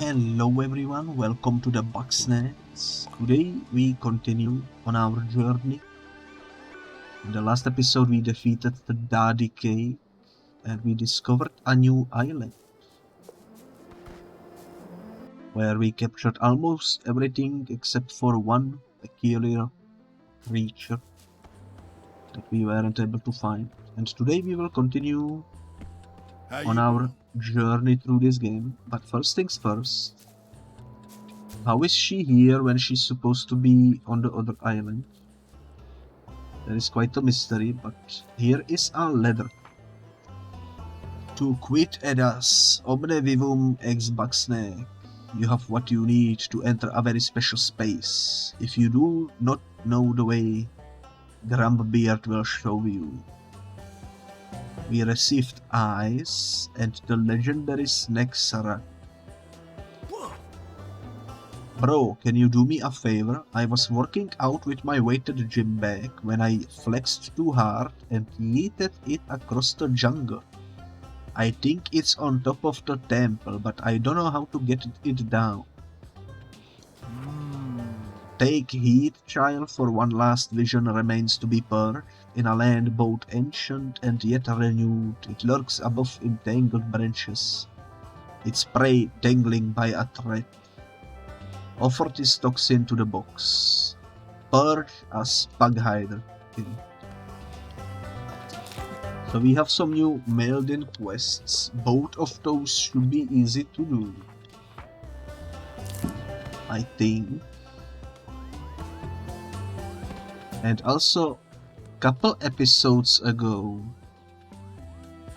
Hello everyone, welcome to the Bugsnax. Today we continue on our journey. In the last episode we defeated the Daddy Cave and we discovered a new island where we captured almost everything except for one peculiar creature that we weren't able to find. And today we will continue on our journey through this game. But first things first, how is she here when she's supposed to be on the other island? That is quite a mystery, but here is our letter. To quit Edas, omne vivum ex Bugsnax. You have what you need to enter a very special space. If you do not know the way, Grumpbeard will show you. We received eyes and the legendary snack Sarah. Bro, can you do me a favor? I was working out with my weighted gym bag when I flexed too hard and yeeted it across the jungle. I think it's on top of the temple, but I don't know how to get it down. Take heed, child, for one last vision remains to be purged. In a land both ancient and yet renewed, it lurks above entangled branches, its prey dangling by a thread. Offer this toxin to the box. Purge as bug hider. Okay. So we have some new mailed-in quests. Both of those should be easy to do, I think. And also, couple episodes ago,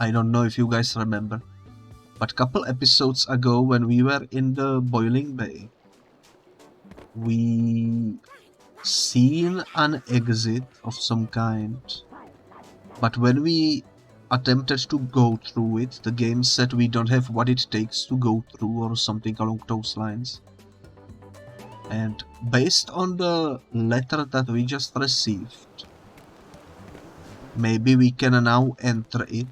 I don't know if you guys remember, but couple episodes ago when we were in the Boiling Bay, we seen an exit of some kind, but when we attempted to go through it, the game said we don't have what it takes to go through or something along those lines. And based on the letter that we just received, maybe we can now enter it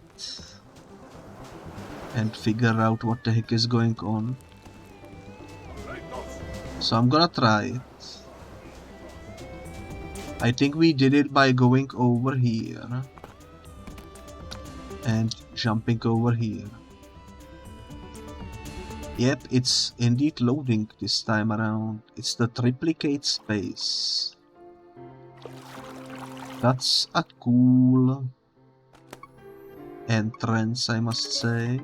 and figure out what the heck is going on. So I'm gonna try it. I think we did it by going over here and jumping over here. Yep, it's indeed loading this time around. It's the Triplicate Space. That's a cool entrance, I must say.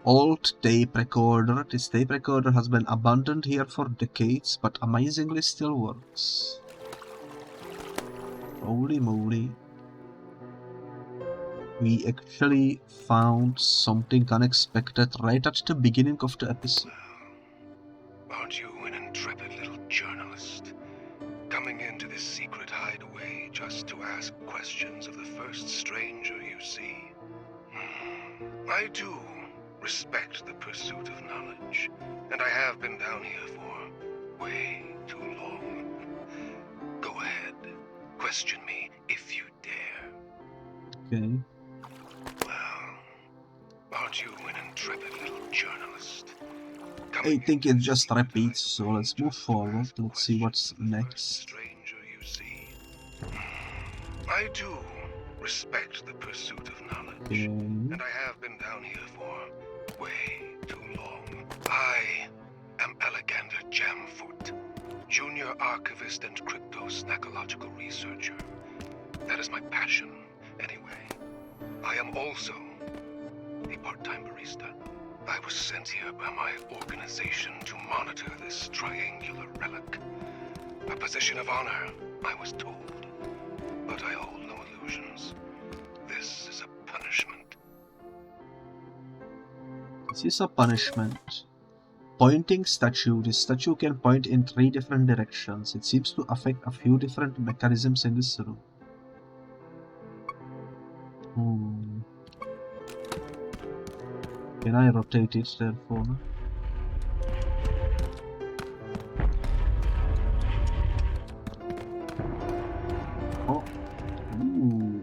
Old tape recorder. This tape recorder has been abandoned here for decades, but amazingly still works. Holy moly. We actually found something unexpected right at the beginning of the episode. Aren't you an intrepid little journalist, coming into this secret hideaway just to ask questions of the first stranger you see? I do respect the pursuit of knowledge, and I have been down here for way too long. Go ahead, question me if you dare. Okay. Aren't you an intrepid little journalist? I think it just repeats, so let's move forward. Let's see what's next. Stranger you see. I do respect the pursuit of knowledge, Okay. and I have been down here for way too long. I am Alexander Jamfoot, junior archivist and crypto-snackological researcher. That is my passion, anyway. I am also a part-time barista. I was sent here by my organization to monitor this triangular relic. A position of honor, I was told. But I hold no illusions. This is a punishment. This is a punishment. Pointing statue. This statue can point in 3 different directions. It seems to affect a few different mechanisms in this room. Can I rotate it therefore? Oh. Ooh.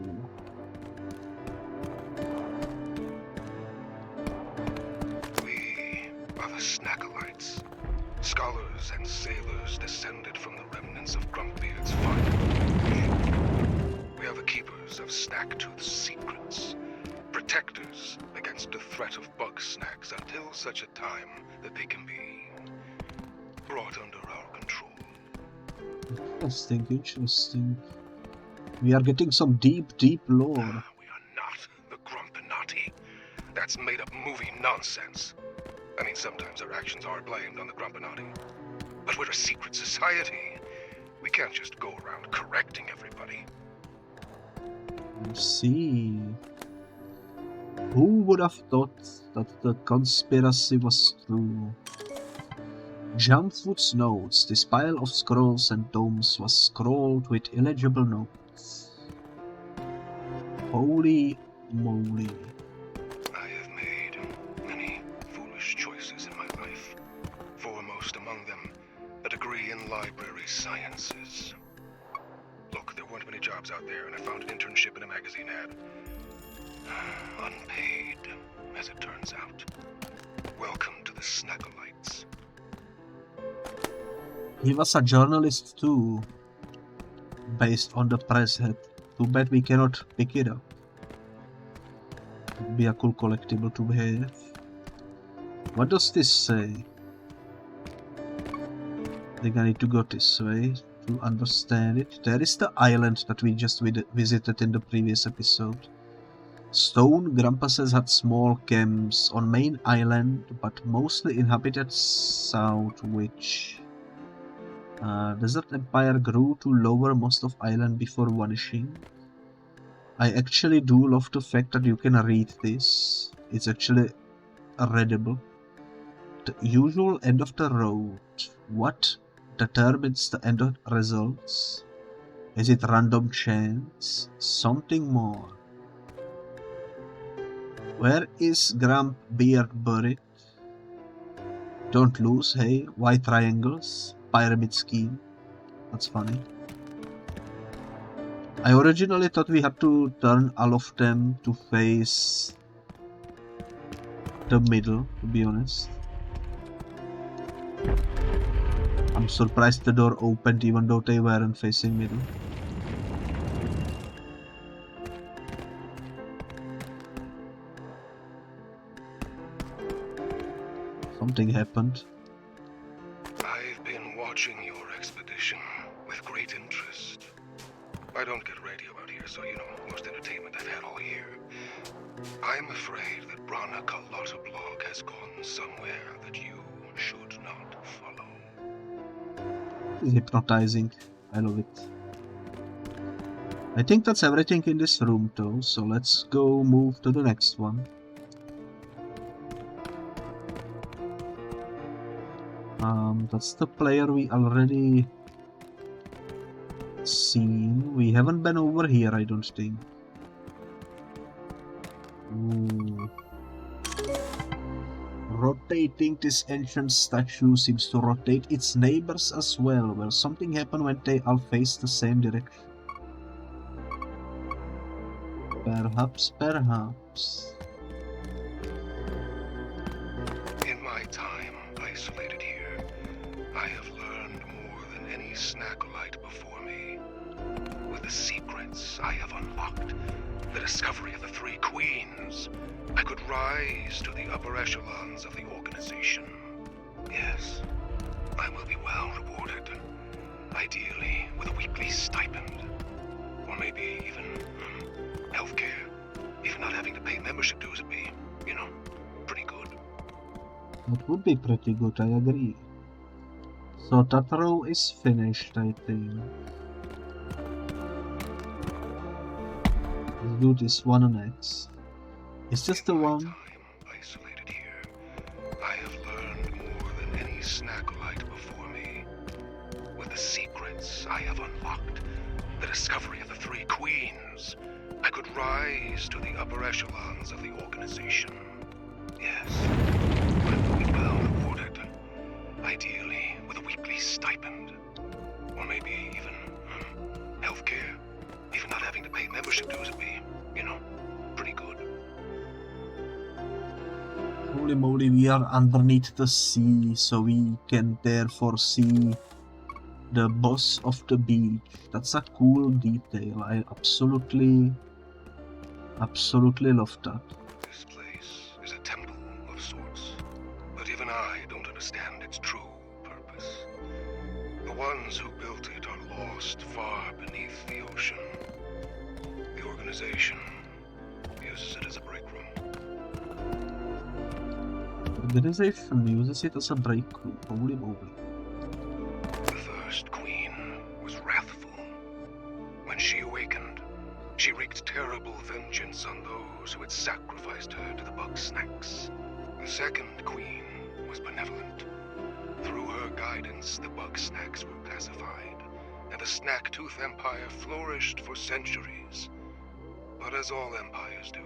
We are the Snackalites. Scholars and sailors descended from the remnants of Grumpbeard's final age. We are the keepers of Snacktooth's secrets, protectors against the threat of Bugsnax until such a time that they can be brought under our control. Interesting, interesting. We are getting some deep lore. We are not the Grumpinati. That's made-up movie nonsense. I mean, sometimes our actions are blamed on the Grumpinati. But we're a secret society. We can't just go around correcting everybody. I see. Who would have thought that the conspiracy was true? Jumpfoot's notes. This pile of scrolls and tomes was scrawled with illegible notes. Holy moly. I have made many foolish choices in my life. Foremost among them, a degree in library sciences. Look, there weren't many jobs out there, and I found an internship in a magazine ad. Unpaid, as it turns out. Welcome to the Snackalites. He was a journalist too, based on the press head. Too bad we cannot pick it up. It'd be a cool collectible to have. What does this say? I think I need to go this way to understand it. There is the island that we just visited in the previous episode. Stone Grumpuses had small camps on main island, but mostly inhabited south, which Desert Empire grew to lower most of island before vanishing. I actually do love the fact that you can read this. It's actually readable. The usual end of the road. What determines the end results? Is it random chance? Something more. Where is Grumpbeard buried? Don't lose, hey? White triangles? Pyramid scheme? That's funny. I originally thought we had to turn all of them to face the middle, to be honest. I'm surprised the door opened even though they weren't facing middle. Something happened. I've been watching your expedition with great interest. I don't get radio out here, so you know, most entertainment I've had all year. I'm afraid that Brana Carlotta blog has gone somewhere that you should not follow. It's hypnotizing. I love it. I think that's everything in this room though, so let's go move to the next one. That's the player we already seen. We haven't been over here, I don't think. Ooh. Rotating this ancient statue seems to rotate its neighbors as well. Well, something happened when they all face the same direction. Perhaps. In my time isolated here, I have learned more than any Snackalite before me. With the secrets I have unlocked, the discovery of the three queens, I could rise to the upper echelons of the organization. Yes, I will be well rewarded. Ideally, with a weekly stipend. Or maybe even healthcare. Even not having to pay membership dues would be, you know, pretty good. That would be pretty good, I agree. So that row is finished, I think. Let's do this one next. Is this the one? Isolated here, I have learned more than any Snackalite before me. With the secrets I have unlocked, the discovery of the three queens, I could rise to the upper echelons of the organization. Yes, I will be well rewarded. Ideally, with a weekly stipend. Or maybe even healthcare. Even not having to pay membership dues would be, you know, pretty good. Holy moly, we are underneath the sea, so we can therefore see the boss of the beach. That's a cool detail. I absolutely love that. This place is a temple of sorts, but even I don't understand its true purpose. The ones who built it are lost far beneath the ocean. The organization uses it as a break room. The organization uses it as a break room. Holy moly. The first queen was wrathful. When she awakened, she wreaked terrible vengeance on those who had sacrificed her to the Bugsnax. The second queen was benevolent. Through her guidance, the Bugsnax were pacified, and the Snack-Tooth Empire flourished for centuries. But as all empires do,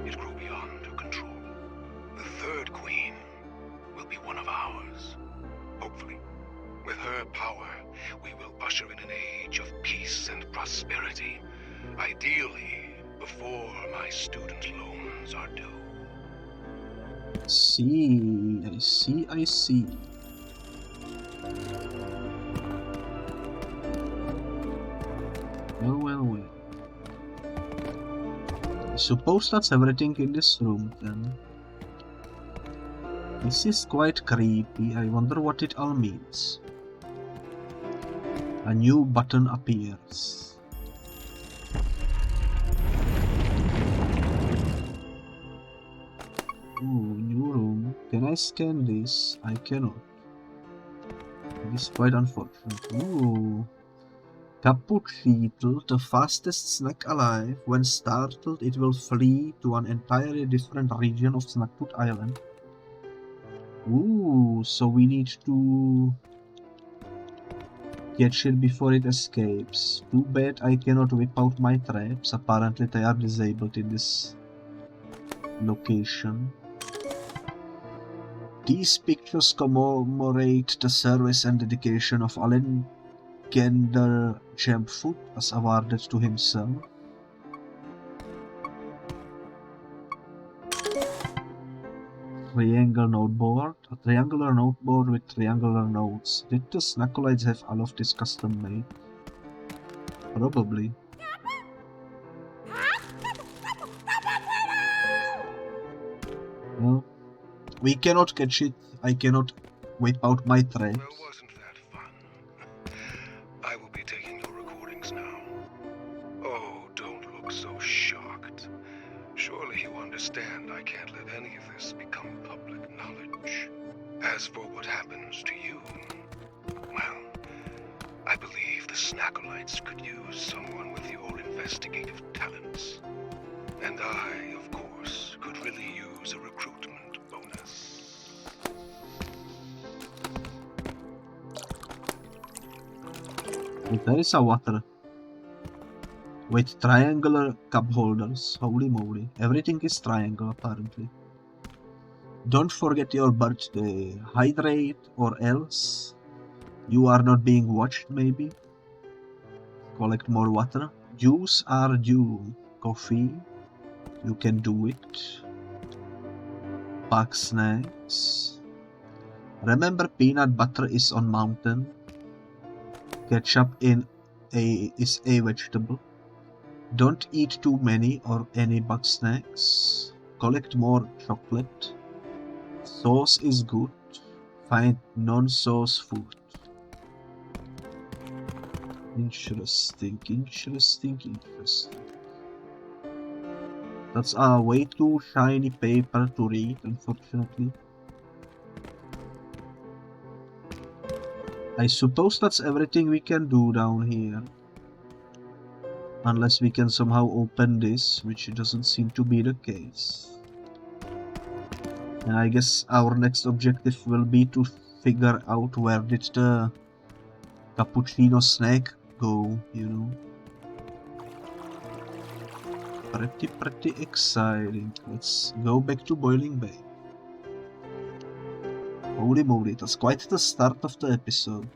it grew beyond her control. The third queen will be one of ours, hopefully. With her power, we will usher in an age of peace and prosperity, ideally before my student loans are due. I see. Well. I suppose that's everything in this room then. This is quite creepy. I wonder what it all means. A new button appears. Ooh, new room. Can I scan this? I cannot. This is quite unfortunate. Ooh. Cappucceetle, the fastest snack alive. When startled, it will flee to an entirely different region of Snackfoot Island. Ooh, so we need to catch it before it escapes. Too bad I cannot whip out my traps. Apparently they are disabled in this location. These pictures commemorate the service and dedication of Alexander Jamfoot as awarded to himself. Triangle noteboard. A triangular noteboard with triangular notes. Did the Snackolites have all of this custom made? Probably. Well, we cannot catch it. I cannot whip out my traps. Well, wasn't that fun? I will be taking your recordings now. Oh, don't look so shocked. Surely you understand I can't let any of this become public knowledge. As for what happens to you, well, I believe the Snackolites could use someone with your investigative talents. And I, of course, could really use a recruitment bonus. There is a water with triangular cup holders. Holy moly. Everything is triangle apparently. Don't forget your birthday. Hydrate or else you are not being watched maybe. Collect more water. Juice are due. Coffee. You can do it. Bugsnax. Remember peanut butter is on mountain. Ketchup is a vegetable. Don't eat too many or any Bugsnax. Collect more chocolate. Sauce is good. Find non-sauce food. Interesting. That's a way too shiny paper to read, unfortunately. I suppose that's everything we can do down here. Unless we can somehow open this, which doesn't seem to be the case. And I guess our next objective will be to figure out where did the cappuccino snack go, you know. Pretty exciting. Let's go back to Boiling Bay. Holy moly, that's quite the start of the episode.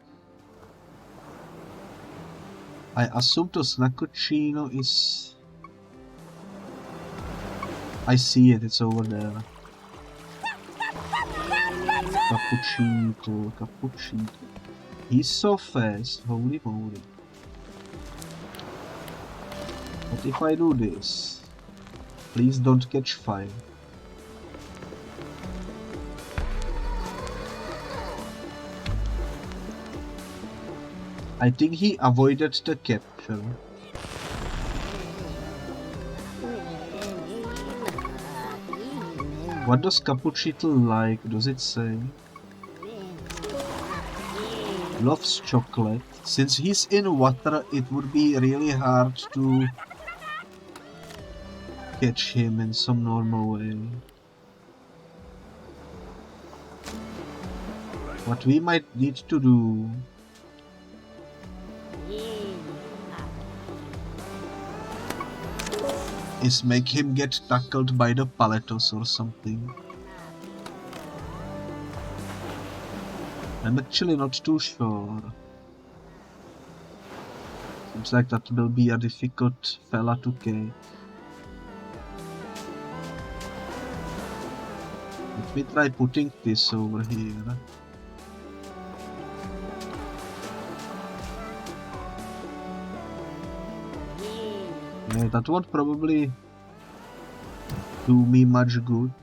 I assume the Snackuccino is... I see it, it's over there. Cappucceetle, Cappucceetle. He's so fast, holy moly. What if I do this? Please don't catch fire. I think he avoided the capture. What does Cappucceetle like? Does it say? Loves chocolate. Since he's in water, it would be really hard to catch him in some normal way. What we might need to do is make him get tackled by the paletos or something. I'm actually not too sure. Seems like that will be a difficult fella to catch. Let me try putting this over here. Yeah, that won't probably do me much good.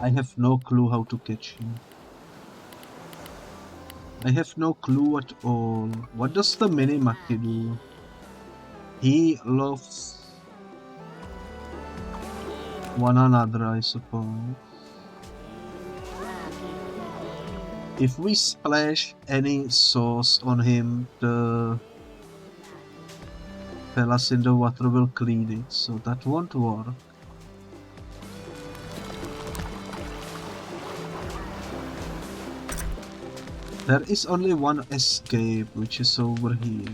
I have no clue how to catch him. I have no clue at all. What does the Minimaki do? He loves one another, I suppose. If we splash any sauce on him, the fellas in the water will clean it, so that won't work. There is only one escape, which is over here.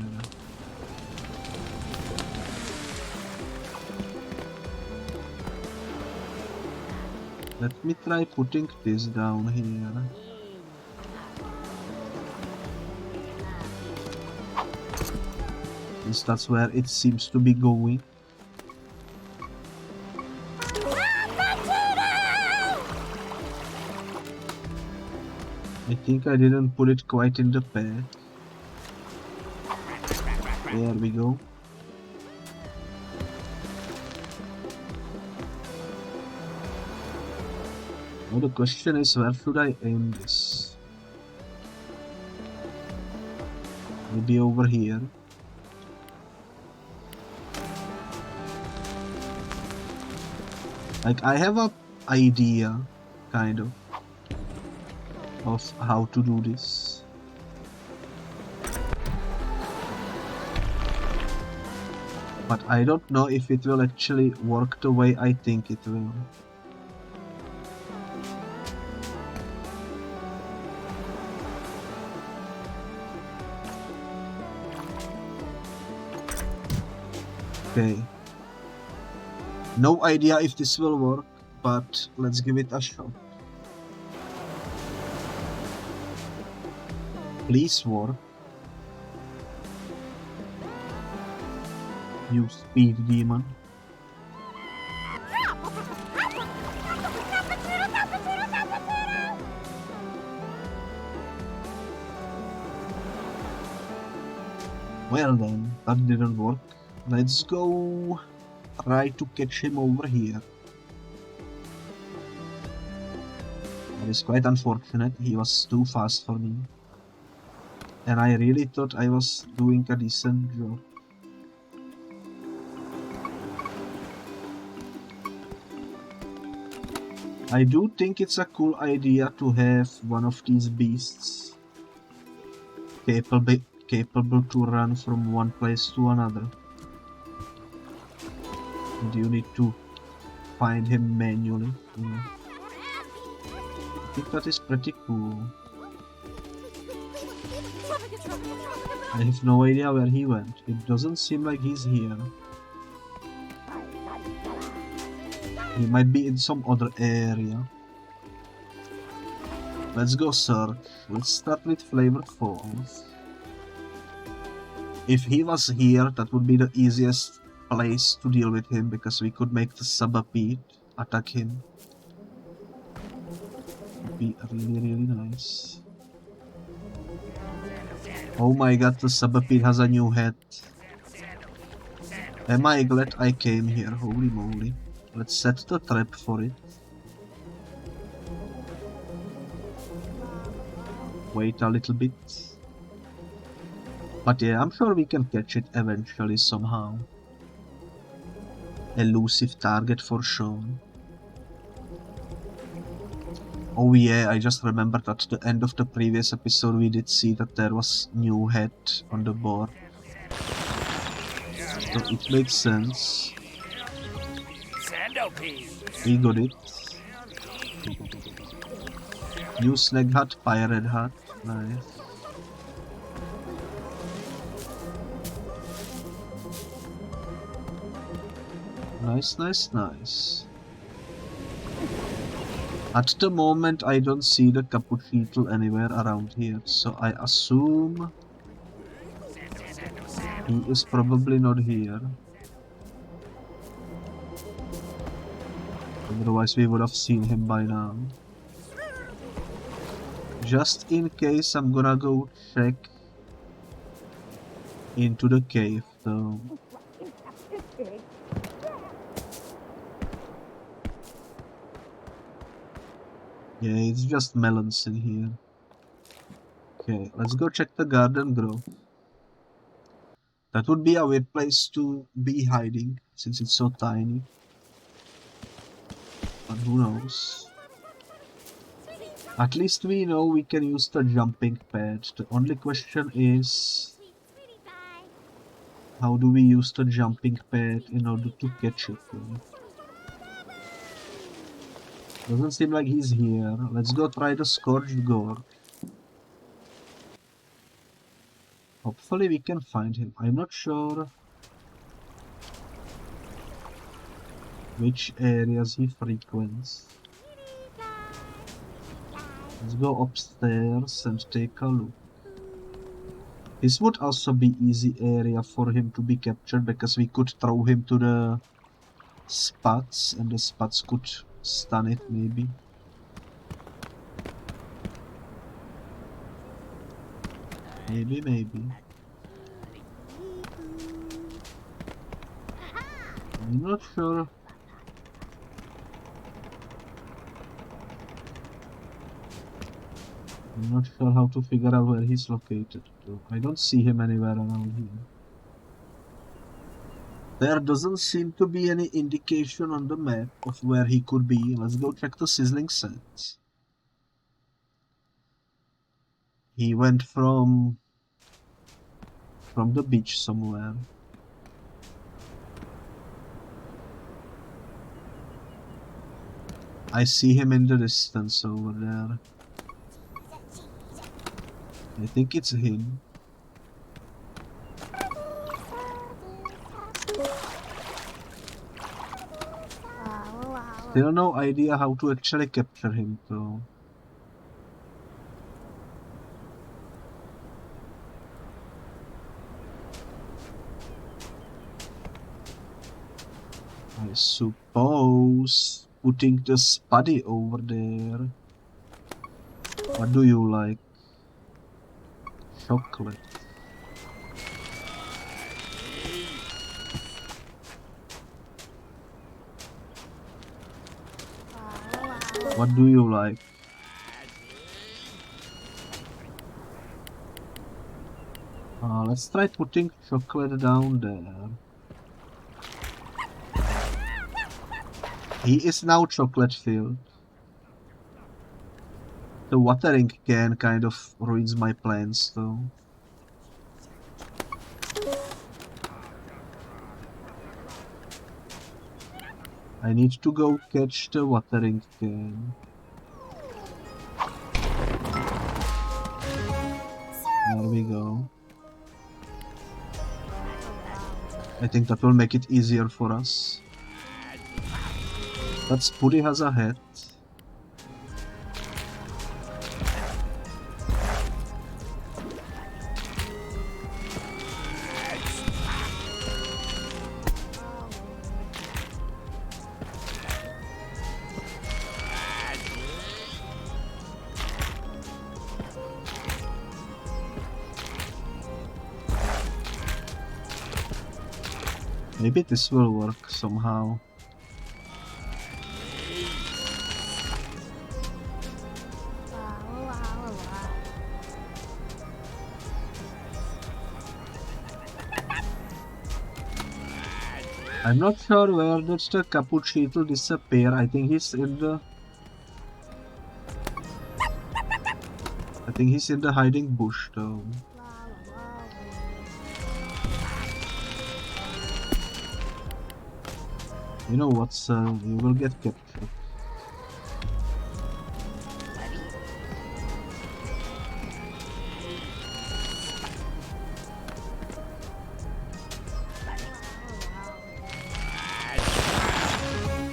Let me try putting this down here. Since that's where it seems to be going. I think I didn't put it quite in the path. There we go. Now the question is, where should I aim this? Maybe over here. Like, I have a idea, kind of how to do this. But I don't know if it will actually work the way I think it will. Okay. No idea if this will work, but let's give it a shot. Please work. You speed demon. Well then, that didn't work. Let's go try to catch him over here. That is quite unfortunate, he was too fast for me. And I really thought I was doing a decent job. I do think it's a cool idea to have one of these beasts capable to run from one place to another. And you need to find him manually. Yeah. I think that is pretty cool. I have no idea where he went. It doesn't seem like he's here. He might be in some other area. Let's go search. Let's start with Flavor Falls. If he was here, that would be the easiest place to deal with him, because we could make the Subapete attack him. Would be really nice. Oh my god, the Subapete has a new head. Am I glad I came here? Holy moly. Let's set the trap for it. Wait a little bit. But yeah, I'm sure we can catch it eventually somehow. Elusive target for sure. Oh yeah, I just remembered at the end of the previous episode we did see that there was new head on the board. So it makes sense. We got it. New snag hut, pirate hut. Nice. Nice. At the moment I don't see the Cappucceetle anywhere around here, so I assume he is probably not here. Otherwise we would have seen him by now. Just in case, I'm gonna go check into the cave though. Yeah, it's just melons in here. Okay, let's go check the garden grove. That would be a weird place to be hiding, since it's so tiny. But who knows? At least we know we can use the jumping pad. The only question is, how do we use the jumping pad in order to catch it? Doesn't seem like he's here. Let's go try the Scorched Gore. Hopefully we can find him. I'm not sure which areas he frequents. Let's go upstairs and take a look. This would also be easy area for him to be captured, because we could throw him to the spots and the spots could stun it maybe. Maybe. I'm not sure. I'm not sure how to figure out where he's located. I don't see him anywhere around here. There doesn't seem to be any indication on the map of where he could be. Let's go check the sizzling sands. He went from the beach somewhere. I see him in the distance over there. I think it's him. Still no idea how to actually capture him though. I suppose putting the spuddy over there. What do you like? Chocolate. What do you like? Let's try putting chocolate down there. He is now chocolate filled. The watering can kind of ruins my plans though. I need to go catch the watering can. There we go. I think that will make it easier for us. That Spuddy has a head. Maybe this will work somehow. I'm not sure where did the Cappucceetle disappear. I think he's in the... I think he's in the hiding bush though. You know what, sir? You will get captured.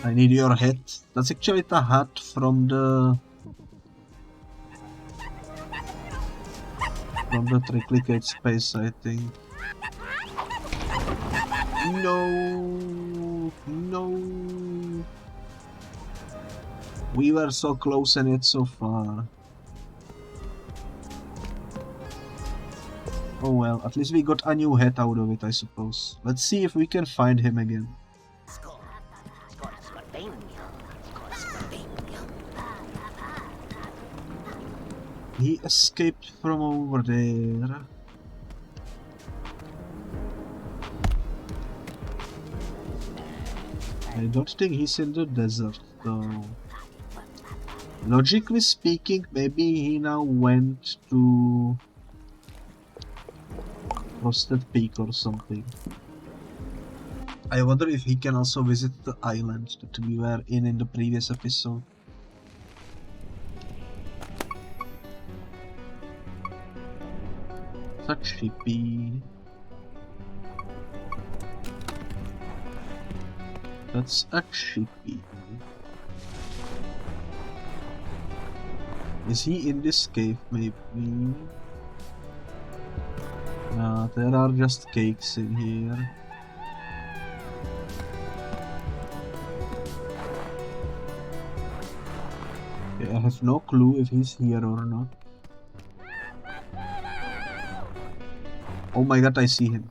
I need your hat. That's actually the hat from the Triplicate Space, I think. No, no. We were so close and yet so far. Oh well, at least we got a new hat out of it, I suppose. Let's see if we can find him again. He escaped from over there. I don't think he's in the desert though. Logically speaking, maybe he now went to Frosted Peak or something. I wonder if he can also visit the island that we were in the previous episode. Such hippie. That's a chippy. Is he in this cave, maybe? No, there are just cakes in here. Okay, I have no clue if he's here or not. Oh my god, I see him.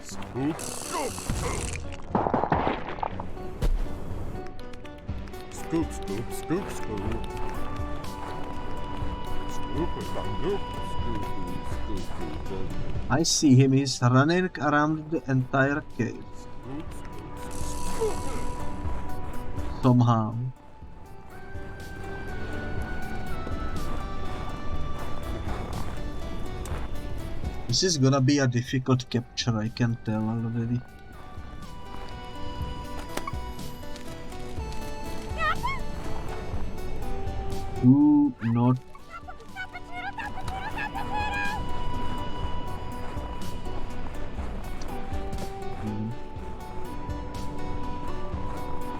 Scoop, scoop. Scoop, scoop, scoop, scoop. Scoop, scoop, scoop, scoop. I see him, he's running around the entire cave. Somehow. This is gonna be a difficult capture, I can tell already. Ooh, not.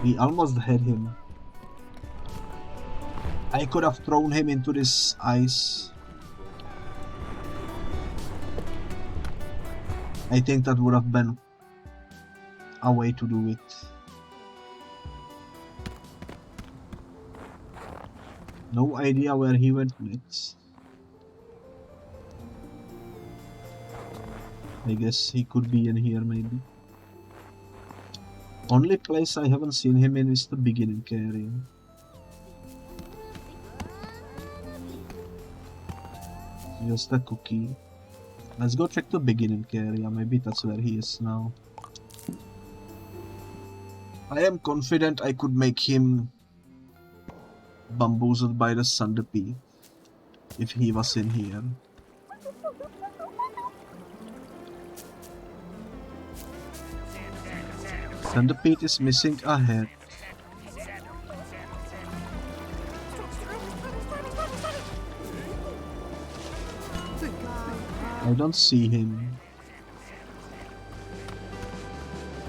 We almost had him. I could have thrown him into this ice. I think that would have been a way to do it. No idea where he went next. I guess he could be in here maybe. Only place I haven't seen him in is the beginning area. Just a cookie. Let's go check the beginning area, maybe that's where he is now. I am confident I could make him bamboozled by the centipede if he was in here. Centipede is missing a head. I don't see him.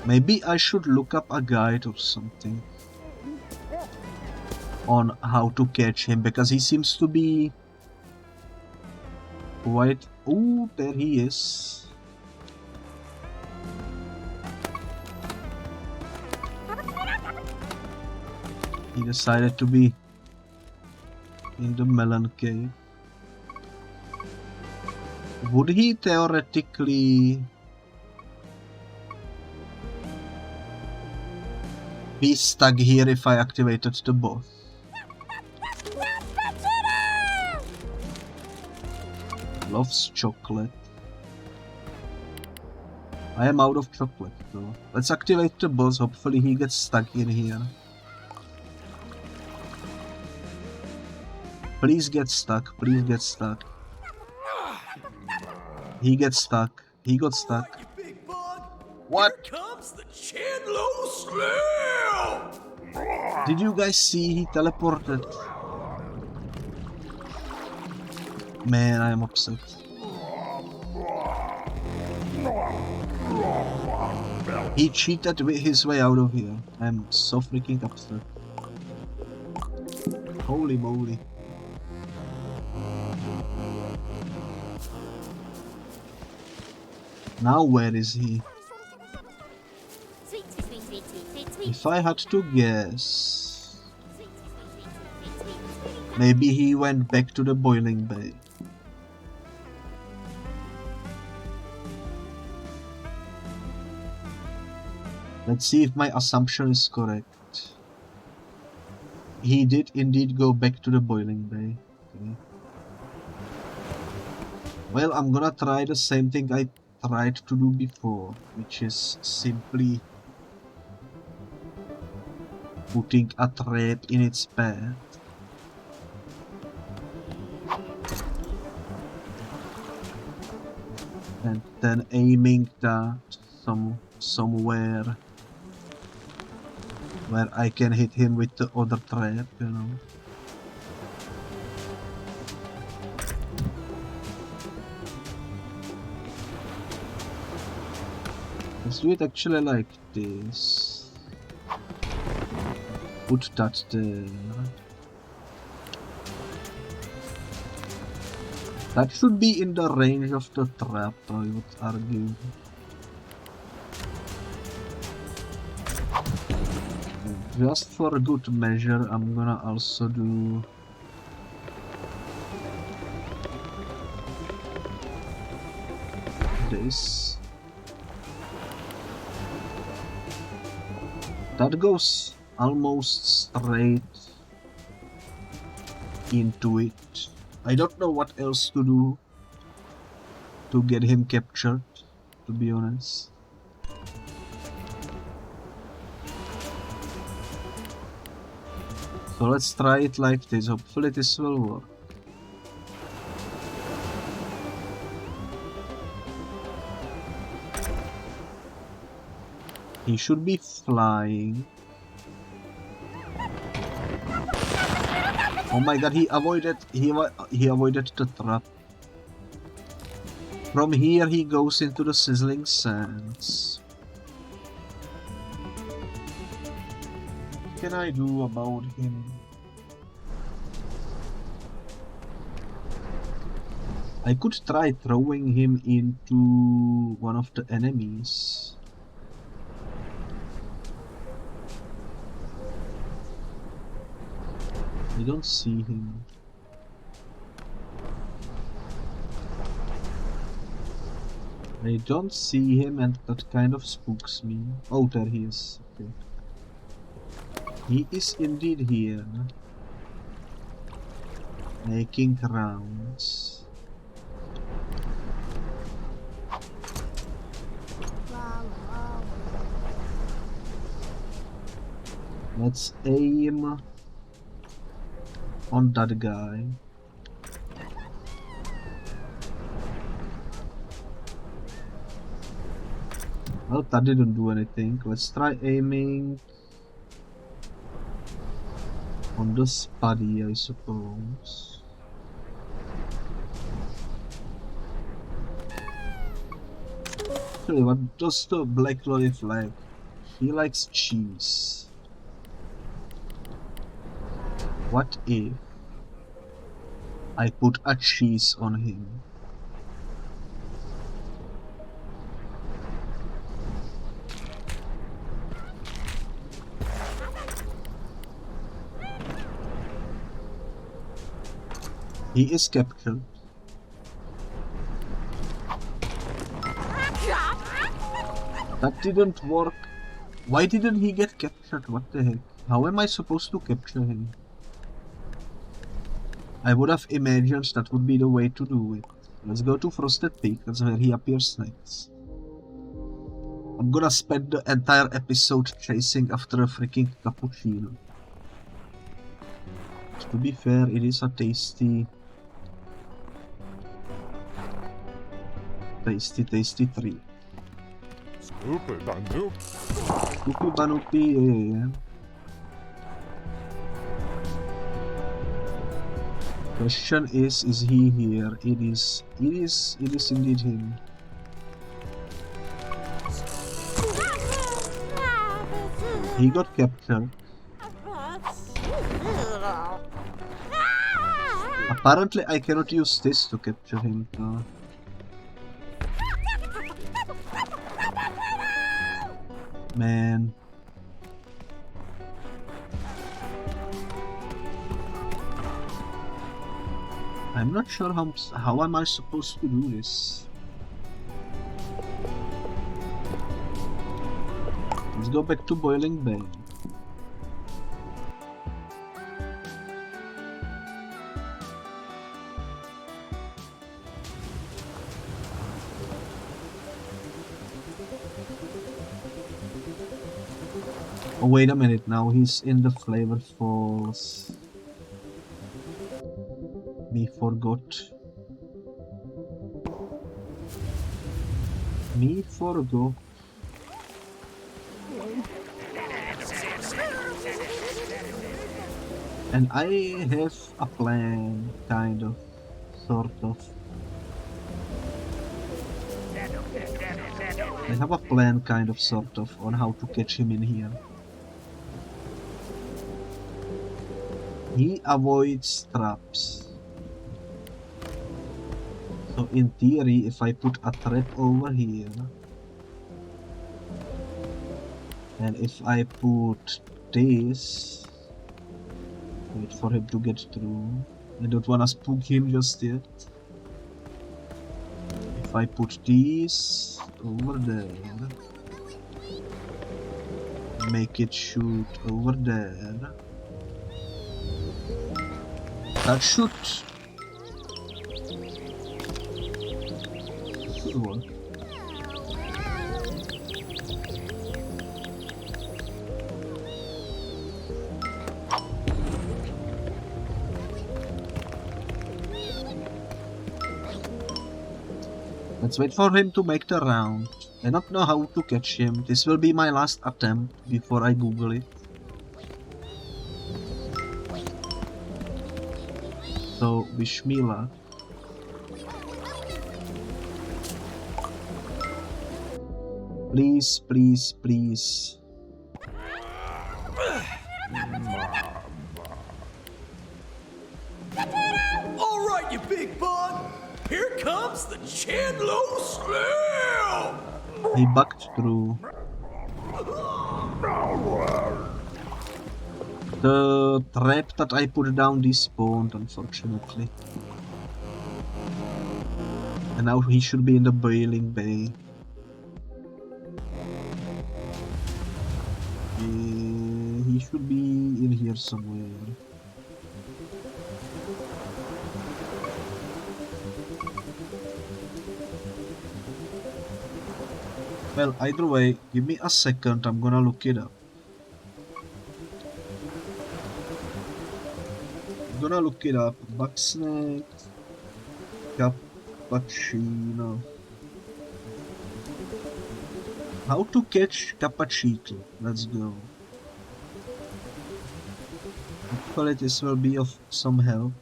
Maybe I should look up a guide or something on how to catch him, because he seems to be quite... Oh, there he is. He decided to be in the melon cave. Would he theoretically be stuck here if I activated the boss? Loves chocolate. I am out of chocolate though. Let's activate the boss, hopefully he gets stuck in here. Please get stuck, please get stuck. He gets stuck, he got stuck. What? Here comes the Chandlo Slam! Did you guys see he teleported? Man, I am upset. He cheated his way out of here. I'm so freaking upset. Holy moly. Now where is he? If I had to guess, maybe he went back to the boiling bay. Let's see if my assumption is correct. He did indeed go back to the boiling bay. Okay. Well, I'm gonna try the same thing I tried to do before, which is simply putting a trap in its path. And then aiming that somewhere where I can hit him with the other trap, you know. Let's do it actually like this. Put that there. That should be in the range of the trap, I would argue. Just for good measure, I'm gonna also do this. That goes almost straight into it. I don't know what else to do to get him captured, to be honest. So let's try it like this, hopefully this will work. He should be flying. Oh my god, he avoided the trap. From here he goes into the sizzling sands. What can I do about him? I could try throwing him into one of the enemies. I don't see him. I don't see him, and that kind of spooks me. Oh, there he is. Okay. He is indeed here, making rounds. Let's aim on that guy. Well, that didn't do anything. Let's try aiming on the spuddy, I suppose. Actually, what does the black loaf like? He likes cheese. What if I put a cheese on him? He is captured. That didn't work. Why didn't he get captured? What the heck? How am I supposed to capture him? I would have imagined that would be the way to do it. Let's go to Frosted Peak, that's where he appears next. I'm gonna spend the entire episode chasing after a freaking cappuccino. To be fair, it is a tasty treat. Scoopy Banoop. Scoopy Banoopy, yeah. Question is he here? It is indeed him. He got captured. Apparently I cannot use this to capture him. Man. I'm not sure how am I supposed to do this. Let's go back to Boiling Bay. Oh wait a minute, now he's in the Flavor Falls. Me forgot. And I have a plan, kind of, sort of. I have a plan, kind of, sort of, on how to catch him in here. He avoids traps. So in theory, if I put a trap over here, and if I put this, wait for him to get through. I don't wanna spook him just yet. If I put these over there, make it shoot over there. That should work. Let's wait for him to make the round. I don't know how to catch him. This will be my last attempt before I Google it. So, wish me luck. Please, please, please. Alright, you big bug! Here comes the Chandlo Slam! He bucked through. The trap that I put down despawned, unfortunately. And now he should be in the Boiling Bay. He should be in here somewhere. Well, either way, give me a second, I'm gonna look it up. Bugsnax, Cappuccino. How to catch Cappucceetle? Let's go. Hopefully this will be of some help.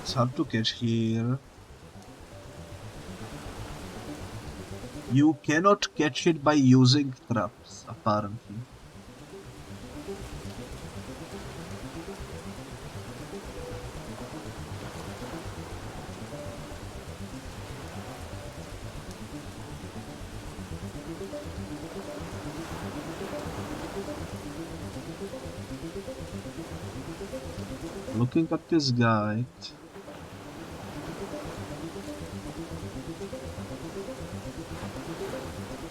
It's hard to catch here. You cannot catch it by using traps, apparently. Looking at this guide.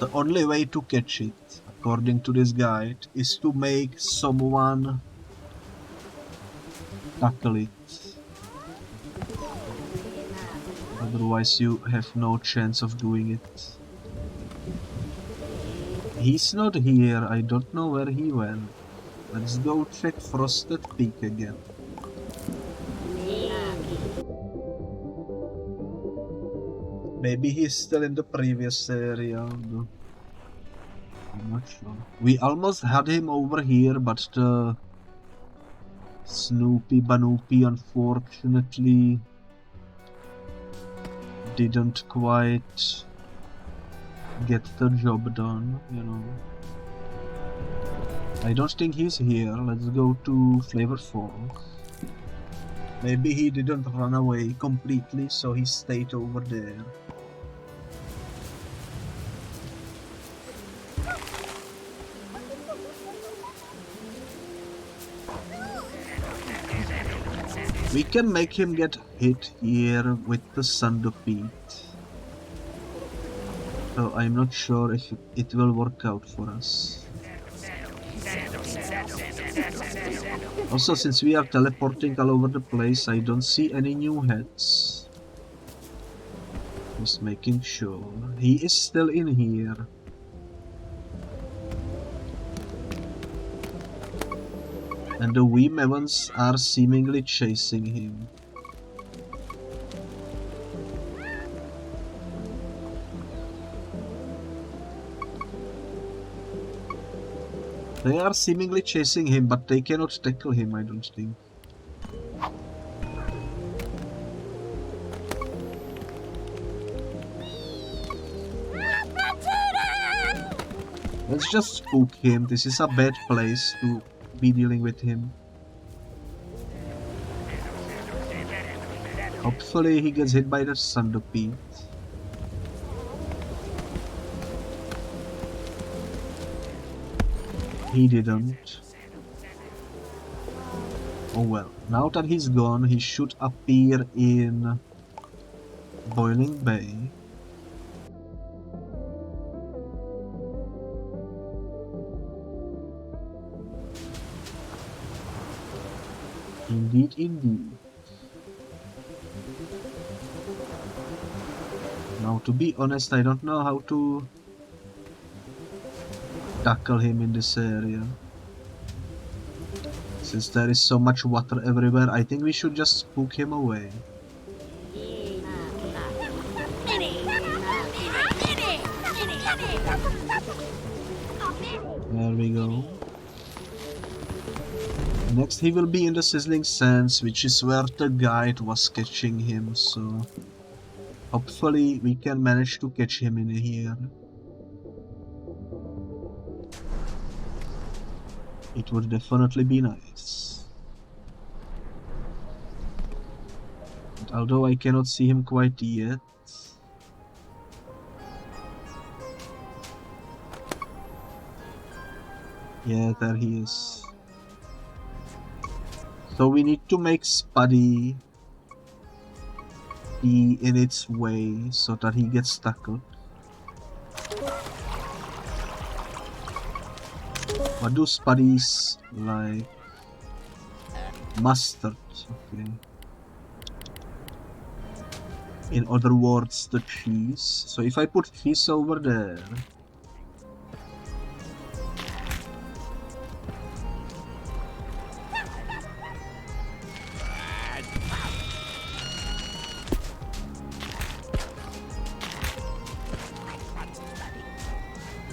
The only way to catch it, according to this guide, is to make someone tackle it. Otherwise you have no chance of doing it. He's not here, I don't know where he went. Let's go check Frosted Peak again. Maybe he's still in the previous area. I'm not sure. We almost had him over here, but the Snoopy Banoopy unfortunately didn't quite get the job done, you know. I don't think he's here. Let's go to Flavor Falls. Maybe he didn't run away completely, so he stayed over there. We can make him get hit here with the Sandopede. So I'm not sure if it will work out for us. Also, since we are teleporting all over the place, I don't see any new heads. Just making sure. He is still in here. And the wee Mevans are seemingly chasing him. They are seemingly chasing him, but they cannot tackle him, I don't think. Let's just spook him. This is a bad place to be dealing with him. Hopefully he gets hit by the Sandopede. He didn't. Oh well, now that he's gone, he should appear in Boiling Bay. Indeed, indeed. Now, to be honest, I don't know how to tackle him in this area. Since there is so much water everywhere, I think we should just spook him away. There we go. Next he will be in the Sizzling Sands, which is where the guide was catching him, so hopefully we can manage to catch him in here. It would definitely be nice. But although I cannot see him quite yet. Yeah, there he is. So we need to make Spuddy be in its way so that he gets tackled. What do Spuddies like? Mustard, okay. In other words, the cheese. So if I put cheese over there,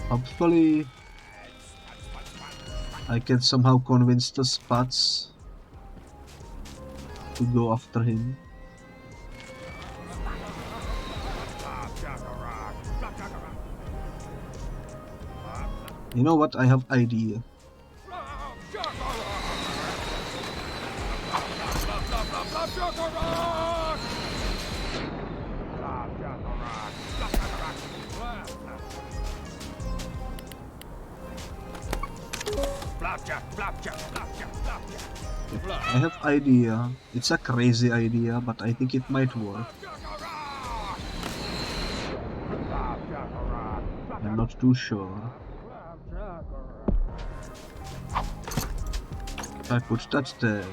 hopefully I can somehow convince the Spuds to go after him. You know what? I have idea. I have idea. It's a crazy idea, but I think it might work. I'm not too sure. If I put that there.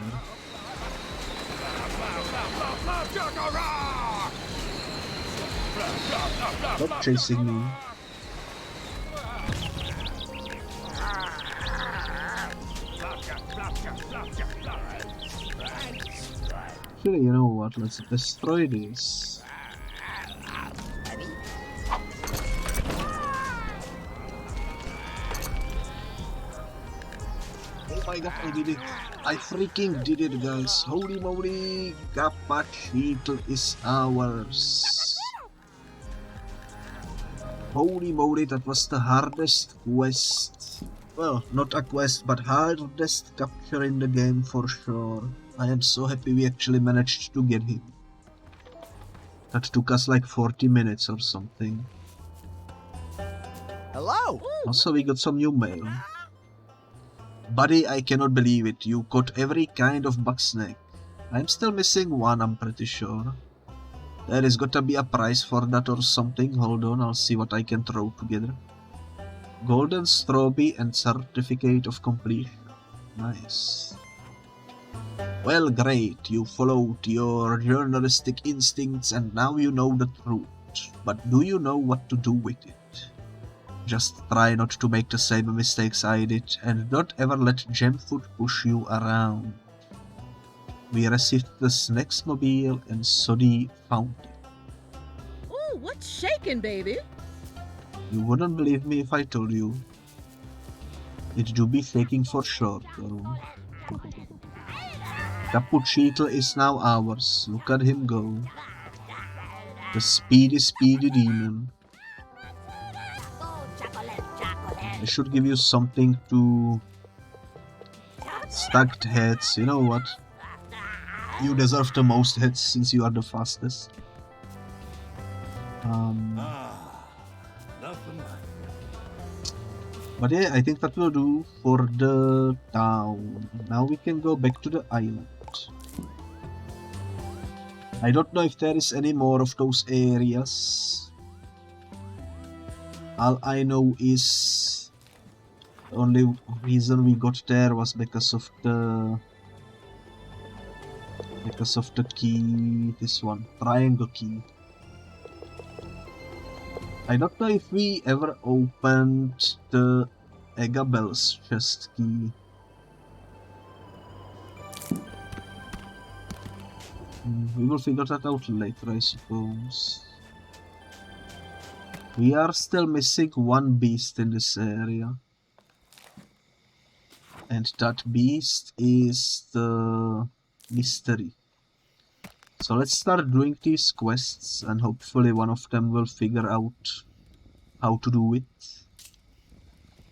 Stop chasing me. Actually, you know what? Let's destroy this. Oh my god, I did it. I freaking did it, guys. Holy moly. Cappucceetle is ours. Holy moly, that was the hardest quest. Well, not a quest, but hardest capture in the game for sure. I am so happy we actually managed to get him. That took us like 40 minutes or something. Hello! Also, we got some new mail. Buddy, I cannot believe it. You caught every kind of Bugsnax. I'm still missing one, I'm pretty sure. There is gotta be a prize for that or something. Hold on, I'll see what I can throw together. Golden strawberry and certificate of completion. Nice. Well, great. You followed your journalistic instincts and now you know the truth. But do you know what to do with it? Just try not to make the same mistakes I did and don't ever let Gemfoot push you around. We received the Snacks Mobile and Soddy found it. Ooh, what's shaking, baby? You wouldn't believe me if I told you. It do be shaking for sure, though. Cappucceetle is now ours. Look at him go. The speedy demon. I should give you something to stacked heads. You know what? You deserve the most heads since you are the fastest. But yeah, I think that will do for the town. Now we can go back to the island. I don't know if there is any more of those areas. All I know is the only reason we got there was because of the key, this one, triangle key. I don't know if we ever opened the Agabel's chest key. We will figure that out later, I suppose. We are still missing one beast in this area. And that beast is the mystery. So let's start doing these quests and hopefully one of them will figure out how to do it.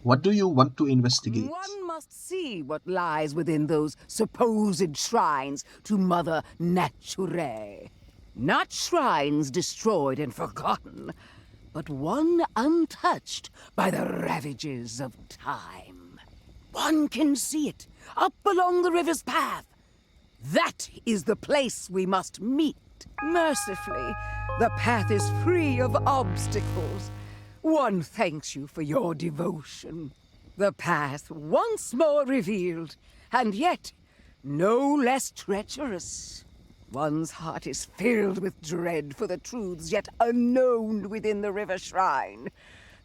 What do you want to investigate? One must see what lies within those supposed shrines to Mother Naturae. Not shrines destroyed and forgotten, but one untouched by the ravages of time. One can see it up along the river's path. That is the place we must meet. Mercifully, the path is free of obstacles. One thanks you for your devotion. The path once more revealed, and yet no less treacherous. One's heart is filled with dread for the truths yet unknown within the river shrine.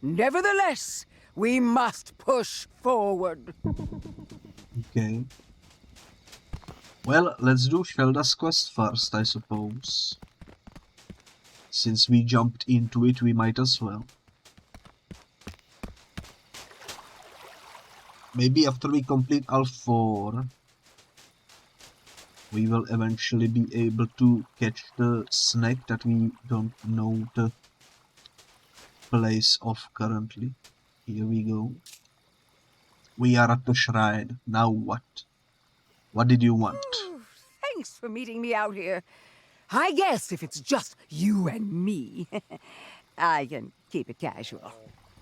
Nevertheless, we must push forward. Okay. Well, let's do Shelda's quest first, I suppose. Since we jumped into it, we might as well. Maybe after we complete all 4, we will eventually be able to catch the snack that we don't know the place of currently. Here we go. We are at the shrine. Now what? What did you want? Ooh, thanks for meeting me out here. I guess if it's just you and me, I can keep it casual.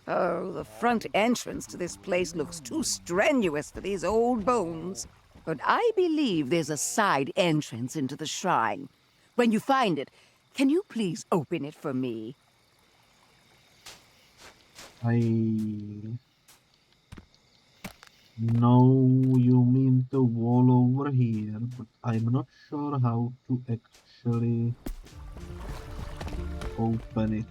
Oh, the front entrance to this place looks too strenuous for these old bones. But I believe there's a side entrance into the shrine. When you find it, can you please open it for me? I know you mean the wall over here, but I'm not sure how to actually open it.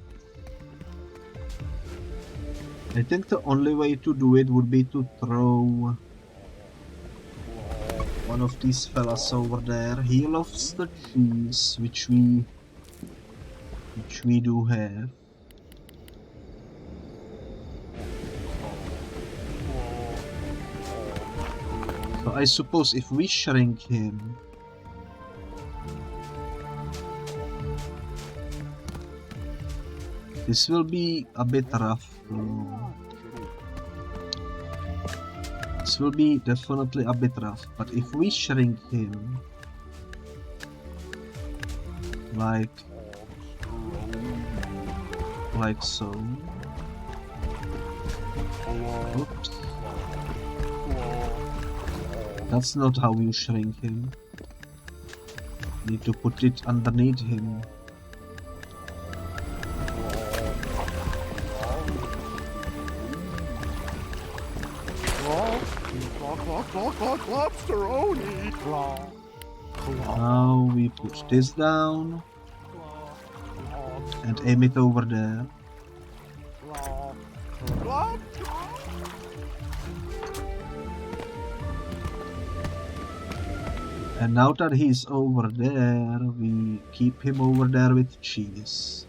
I think the only way to do it would be to throw one of these fellas over there. He loves the cheese, which we do have. So I suppose if we shrink him, this will be a bit rough. This will be definitely a bit rough, but if we shrink him, like so. Oops. That's not how you shrink him. Need to put it underneath him. Now we put this down and aim it over there. And now that he's over there, we keep him over there with cheese.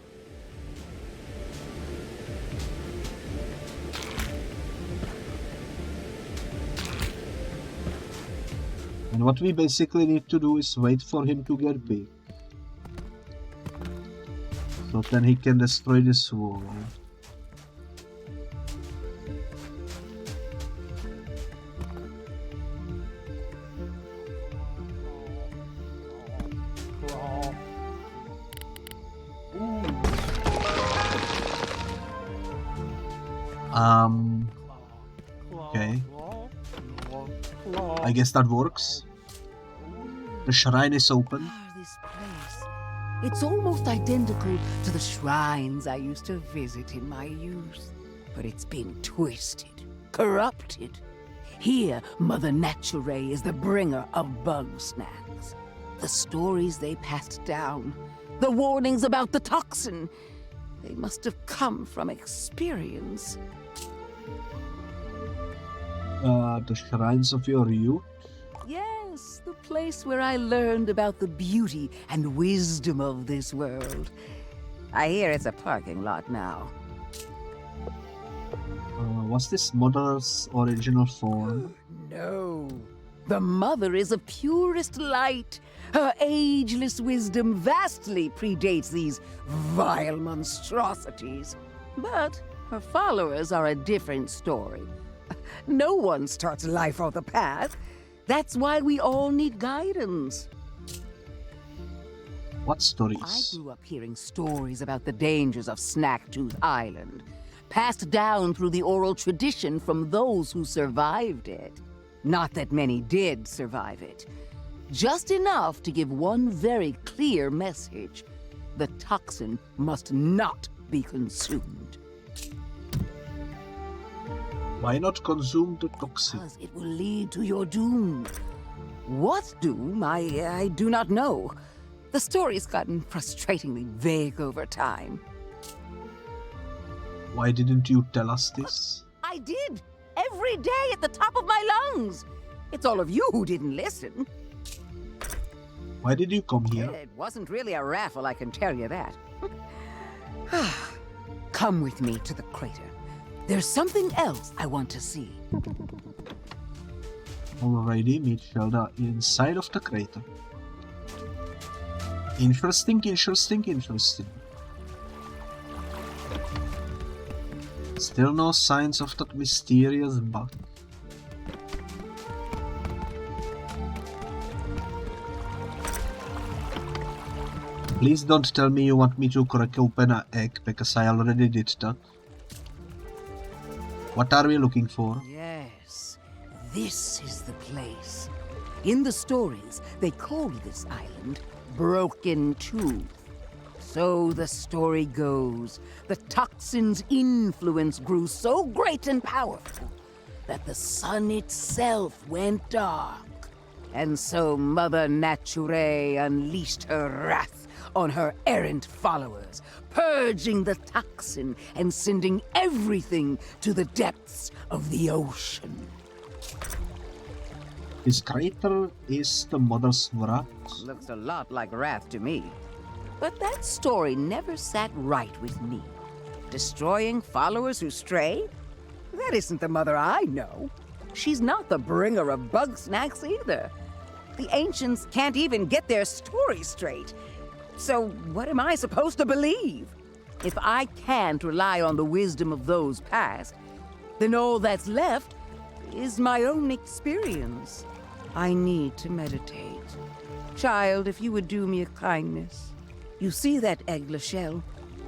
And what we basically need to do is wait for him to get big. So then he can destroy this wall. Okay. I guess that works. The shrine is open. This place. It's almost identical to the shrines I used to visit in my youth. But it's been twisted, corrupted. Here, Mother Naturae is the bringer of Bugsnax. The stories they passed down, the warnings about the toxin, they must have come from experience. The shrines of your youth? Yes, the place where I learned about the beauty and wisdom of this world. I hear it's a parking lot now. Was this Mother's original form? No. The Mother is of purest light. Her ageless wisdom vastly predates these vile monstrosities. But her followers are a different story. No one starts life on the path. That's why we all need guidance. What stories? I grew up hearing stories about the dangers of Snacktooth Island, passed down through the oral tradition from those who survived it. Not that many did survive it. Just enough to give one very clear message. The toxin must not be consumed. Why not consume the toxin? Because it will lead to your doom. What doom? I do not know. The story's gotten frustratingly vague over time. Why didn't you tell us this? I did! Every day at the top of my lungs! It's all of you who didn't listen. Why did you come here? It wasn't really a raffle, I can tell you that. Come with me to the crater. There's something else I want to see. Alrighty, meet Shelda inside of the crater. Interesting. Still no signs of that mysterious bug. Please don't tell me you want me to crack open an egg, because I already did that. What are we looking for? Yes, this is the place. In the stories, they call this island Broken Tooth. So the story goes, the toxin's influence grew so great and powerful that the sun itself went dark. And so Mother Naturae unleashed her wrath on her errant followers, purging the toxin and sending everything to the depths of the ocean. This crater is the mother's wrath. Looks a lot like wrath to me. But that story never sat right with me. Destroying followers who stray? That isn't the mother I know. She's not the bringer of Bugsnax either. The ancients can't even get their story straight. So what am I supposed to believe? If I can't rely on the wisdom of those past, then all that's left is my own experience. I need to meditate. Child, if you would do me a kindness. You see that eggler shell?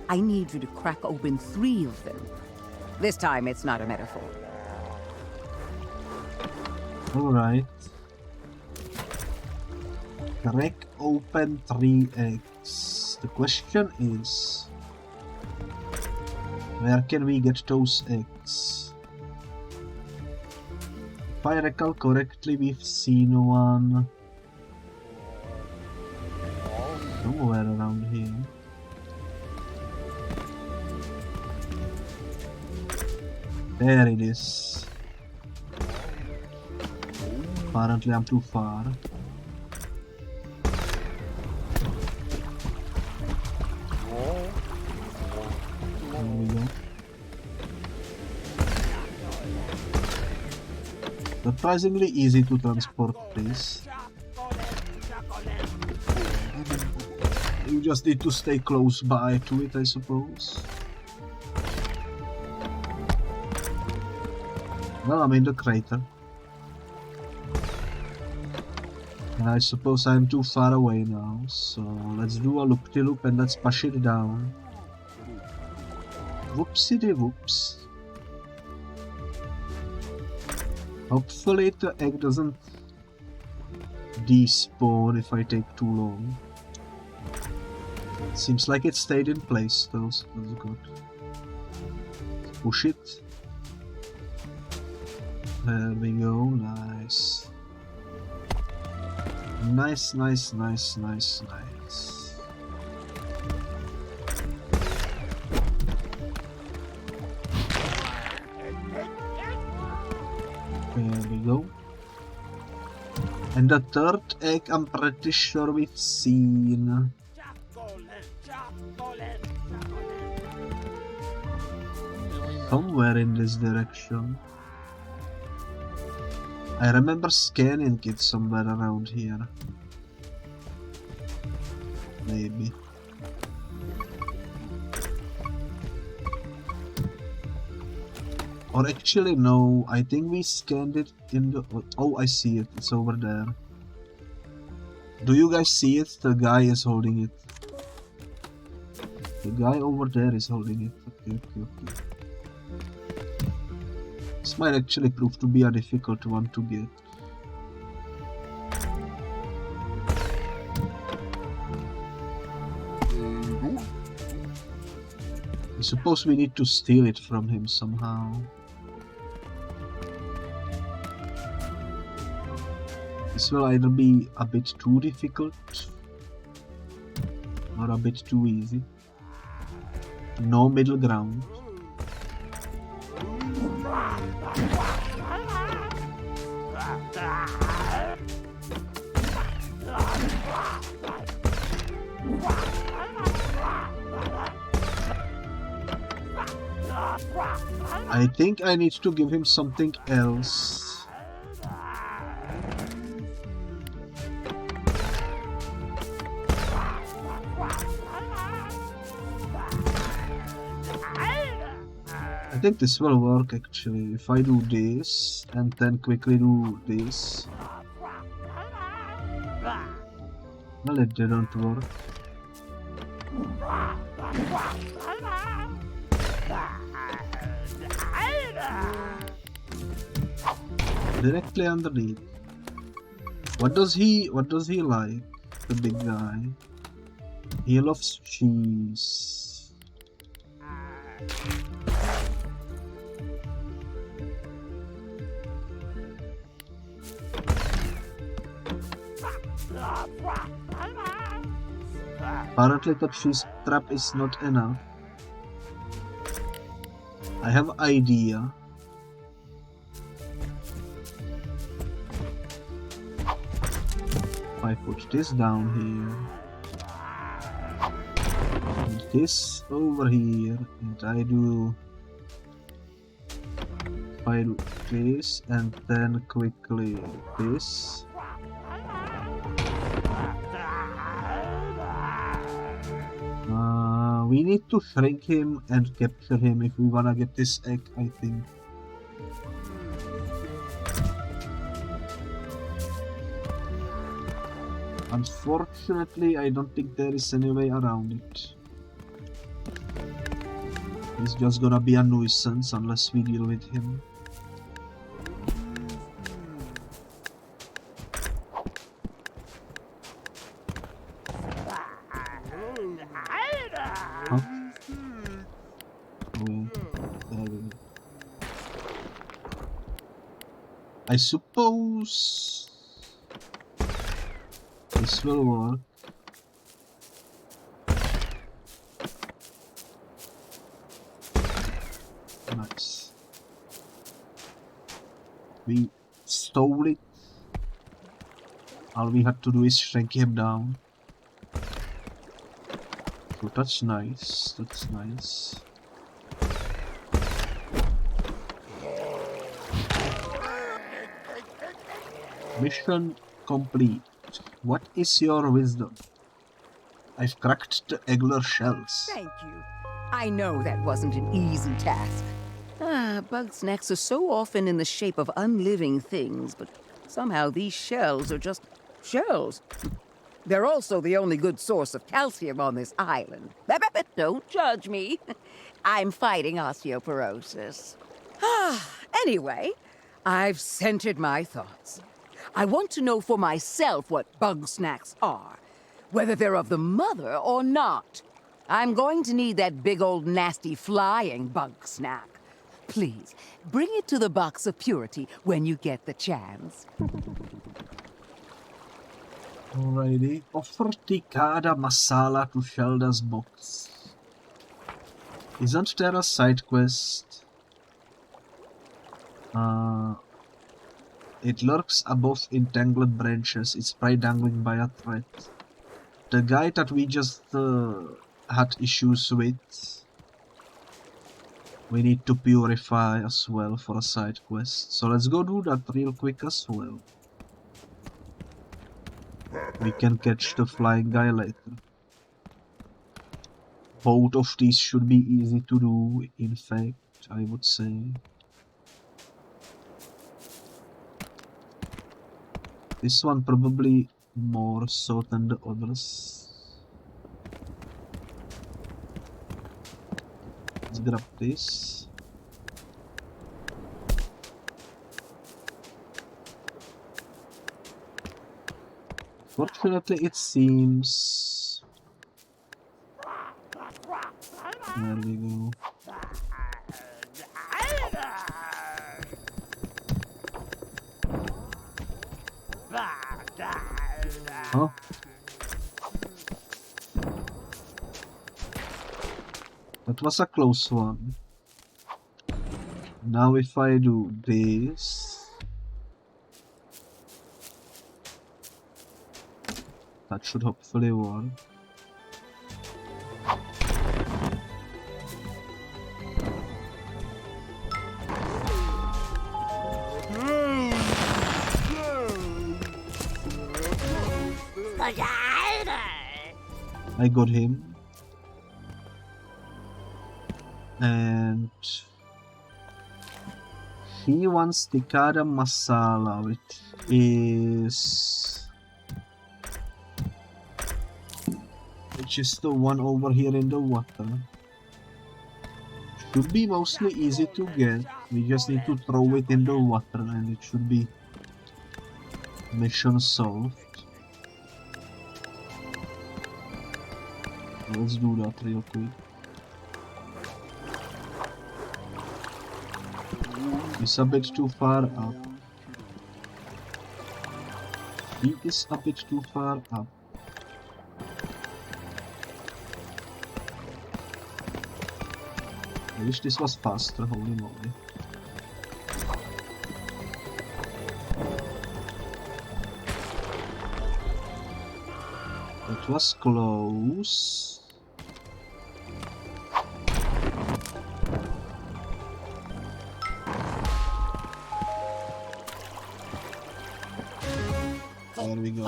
I need you to crack open 3 of them. This time it's not a metaphor. Alright. Crack open 3 eggs. The question is, where can we get those eggs? If I recall correctly, we've seen one somewhere around here. There it is. Apparently I'm too far. There we go. Surprisingly easy to transport this. You just need to stay close by to it, I suppose. Well, I'm in the crater. And I suppose I'm too far away now, so let's do a loop-de-loop and let's push it down. Whoopsie-de-whoops. Hopefully the egg doesn't despawn if I take too long. Seems like it stayed in place though, so that's good. Push it. There we go, nice. Nice, nice, nice, nice, nice. There we go. And the 3rd egg, I'm pretty sure we've seen. Somewhere in this direction. I remember scanning it somewhere around here. Maybe. Or actually no, I think we scanned it in the... Oh, I see it, it's over there. Do you guys see it? The guy is holding it. The guy over there is holding it. Okay, okay, okay. This might actually prove to be a difficult one to get. I suppose we need to steal it from him somehow. This will either be a bit too difficult or a bit too easy. No middle ground. I think I need to give him something else. I think this will work actually, if I do this and then quickly do this. Well, it didn't work. Directly underneath. What does he like, the big guy? He loves cheese. Apparently that cheese trap is not enough. I have an idea. If I put this down here, and this over here, and I do this, and then quickly this. We need to shrink him and capture him if we wanna get this egg, I think. Unfortunately, I don't think there is any way around it. He's just gonna be a nuisance unless we deal with him. Huh? Oh, there we go. I suppose this will work. Nice. We stole it. All we had to do is shrink him down. So that's nice. That's nice. Mission complete. What is your wisdom? I've cracked the egler shells. Thank you. I know that wasn't an easy task. Bugsnax are so often in the shape of unliving things, but somehow these shells are just shells. They're also the only good source of calcium on this island. Don't judge me. I'm fighting osteoporosis. Anyway, I've centered my thoughts. I want to know for myself what Bugsnax are, whether they're of the mother or not. I'm going to need that big old nasty flying Bugsnax. Please, bring it to the box of purity when you get the chance. Alrighty. Offer tikada masala to Shelda's box. Isn't there a side quest? It lurks above entangled branches. It's probably dangling by a thread. The guy that we just had issues with, we need to purify as well for a side quest. So let's go do that real quick as well. We can catch the flying guy later. Both of these should be easy to do, in fact, I would say. This one probably more so than the others. Let's grab this. Fortunately, it seems... There we go. Huh? That was a close one. Now if I do this... That should hopefully work. I got him. And he wants tikada masala, which is the one over here in the water. Should be mostly easy to get. We just need to throw it in the water and it should be mission solved. Let's do that real quick. It's a bit too far up. He is a bit too far up. I wish this was faster, holy moly. It was close. There we go.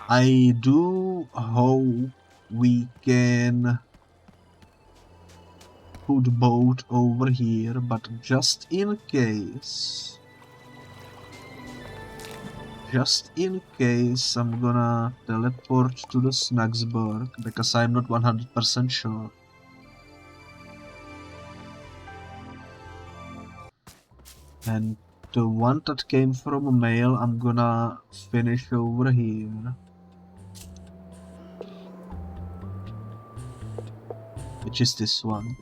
I do hope we can put boat over here, but just in case, I'm gonna teleport to the Snacksburg because I'm not 100% sure. And the one that came from a mail, I'm gonna finish over here. Which is this one.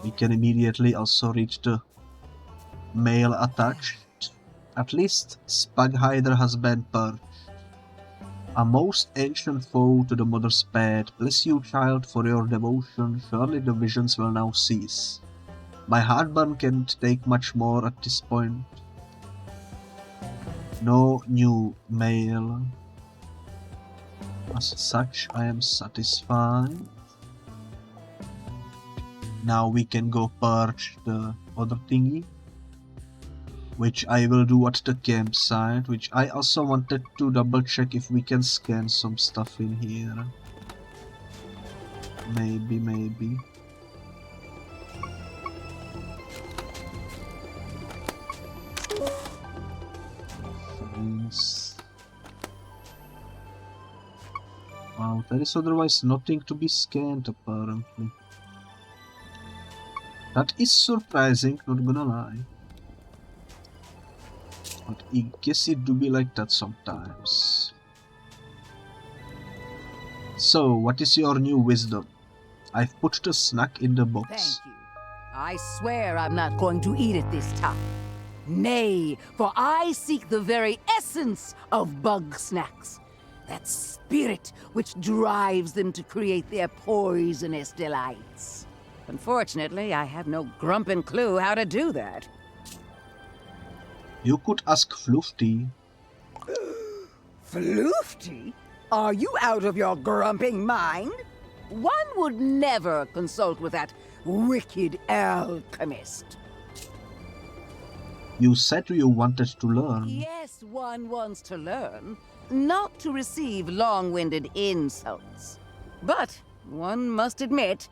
We can immediately also reach the mail attached. At least Spaghider has been purged. A most ancient foe to the mother's pet. Bless you, child, for your devotion. Surely the visions will now cease. My heartburn can't take much more at this point. No new mail. As such, I am satisfied. Now we can go purge the other thingy, which I will do at the campsite, which I also wanted to double check if we can scan some stuff in here. Maybe. Wow, there is otherwise nothing to be scanned apparently. That is surprising, not gonna lie. But I guess it do be like that sometimes. So, what is your new wisdom? I've put the snack in the box. Thank you. I swear I'm not going to eat it this time. Nay, for I seek the very essence of Bugsnax. That spirit which drives them to create their poisonous delights. Unfortunately, I have no grumpin' clue how to do that. You could ask Floofty. Floofty? Are you out of your grumping mind? One would never consult with that wicked alchemist. You said you wanted to learn. Yes, one wants to learn, not to receive long-winded insults. But one must admit,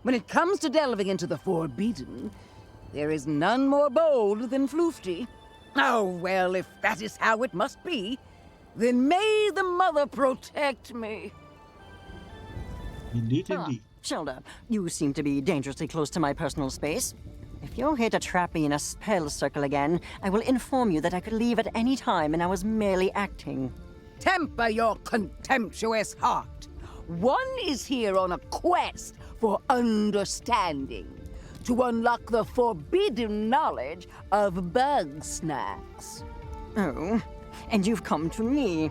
when it comes to delving into the forbidden, there is none more bold than Floofty. Oh, well, if that is how it must be, then may the mother protect me. Indeed, indeed. Shelda, you seem to be dangerously close to my personal space. If you're here to trap me in a spell circle again, I will inform you that I could leave at any time and I was merely acting. Temper your contemptuous heart. One is here on a quest for understanding, to unlock the forbidden knowledge of Bugsnax. Oh, and you've come to me.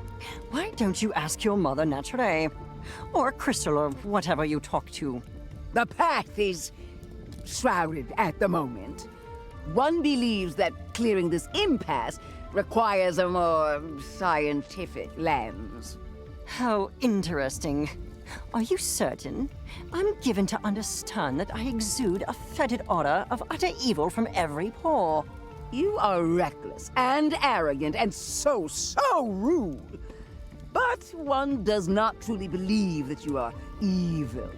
Why don't you ask your mother, Naturae? Or Crystal, or whatever you talk to. The path is shrouded at the moment. One believes that clearing this impasse requires a more scientific lens. How interesting. Are you certain? I'm given to understand that I exude a fetid aura of utter evil from every pore. You are reckless and arrogant and so rude. But one does not truly believe that you are evil.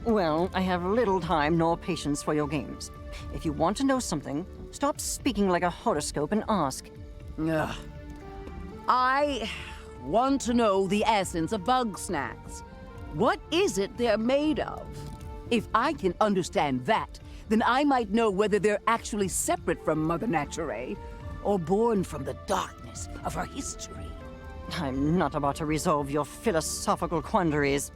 Well, I have little time nor patience for your games. If you want to know something, stop speaking like a horoscope and ask. Ugh. I want to know the essence of Bugsnax. What is it they're made of? If I can understand that, then I might know whether they're actually separate from Mother Naturae or born from the darkness of her history. I'm not about to resolve your philosophical quandaries.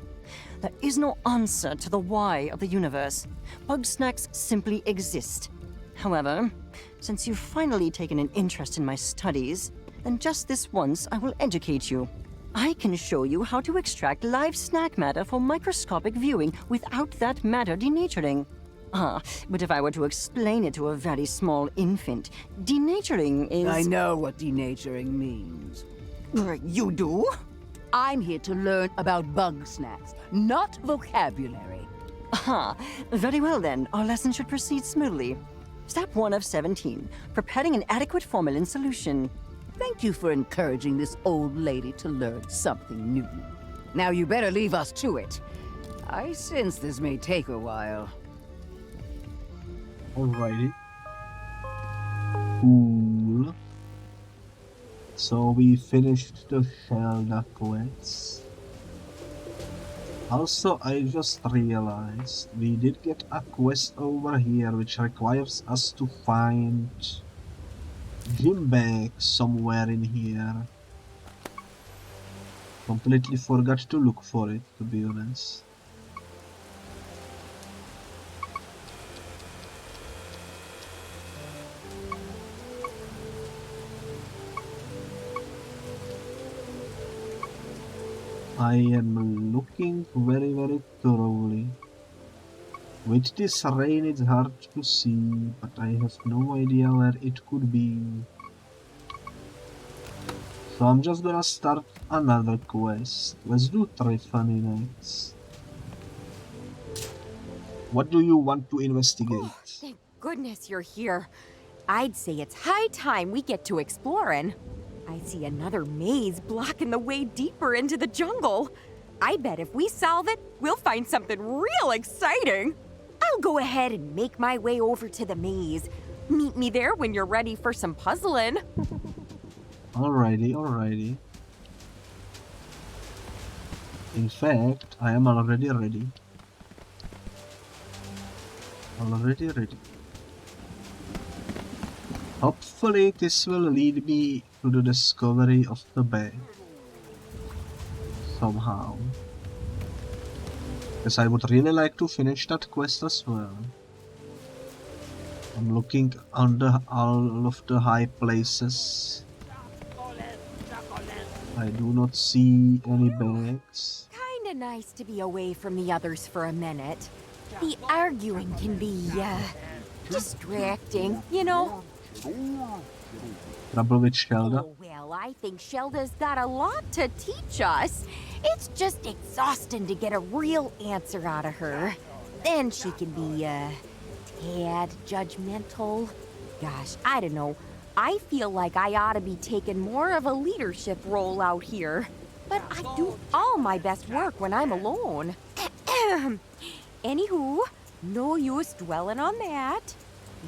There is no answer to the why of the universe. Bugsnax simply exist. However, since you've finally taken an interest in my studies, then just this once I will educate you. I can show you how to extract live snack matter for microscopic viewing without that matter denaturing. But if I were to explain it to a very small infant, denaturing is... I know what denaturing means. You do? I'm here to learn about Bugsnax, not vocabulary. Very well then. Our lesson should proceed smoothly. Step 1 of 17. Preparing an adequate formalin solution. Thank you for encouraging this old lady to learn something new. Now you better leave us to it. I sense this may take a while. Alrighty. Cool. So we finished the Shelda quest. Also, I just realized we did get a quest over here which requires us to find gym bag somewhere in here. Completely forgot to look for it, to be honest. I am looking very thoroughly. With this rain it's hard to see, but I have no idea where it could be. So I'm just gonna start another quest. Let's do Triffany next. What do you want to investigate? Oh, thank goodness you're here. I'd say it's high time we get to exploring. I see another maze blocking the way deeper into the jungle. I bet if we solve it, we'll find something real exciting. I'll go ahead and make my way over to the maze. Meet me there when you're ready for some puzzling. Alrighty. In fact, I am already ready. Hopefully this will lead me to the discovery of the bag. Somehow. Because I would really like to finish that quest as well. I'm looking under all of the high places. I do not see any bags. Kinda nice to be away from the others for a minute. The arguing can be, distracting, you know? Trouble with Shelda? Oh, well, I think Shelda's got a lot to teach us. It's just exhausting to get a real answer out of her. Then she can be, tad judgmental. Gosh, I don't know. I feel like I ought to be taking more of a leadership role out here. But I do all my best work when I'm alone. Anywho, no use dwelling on that.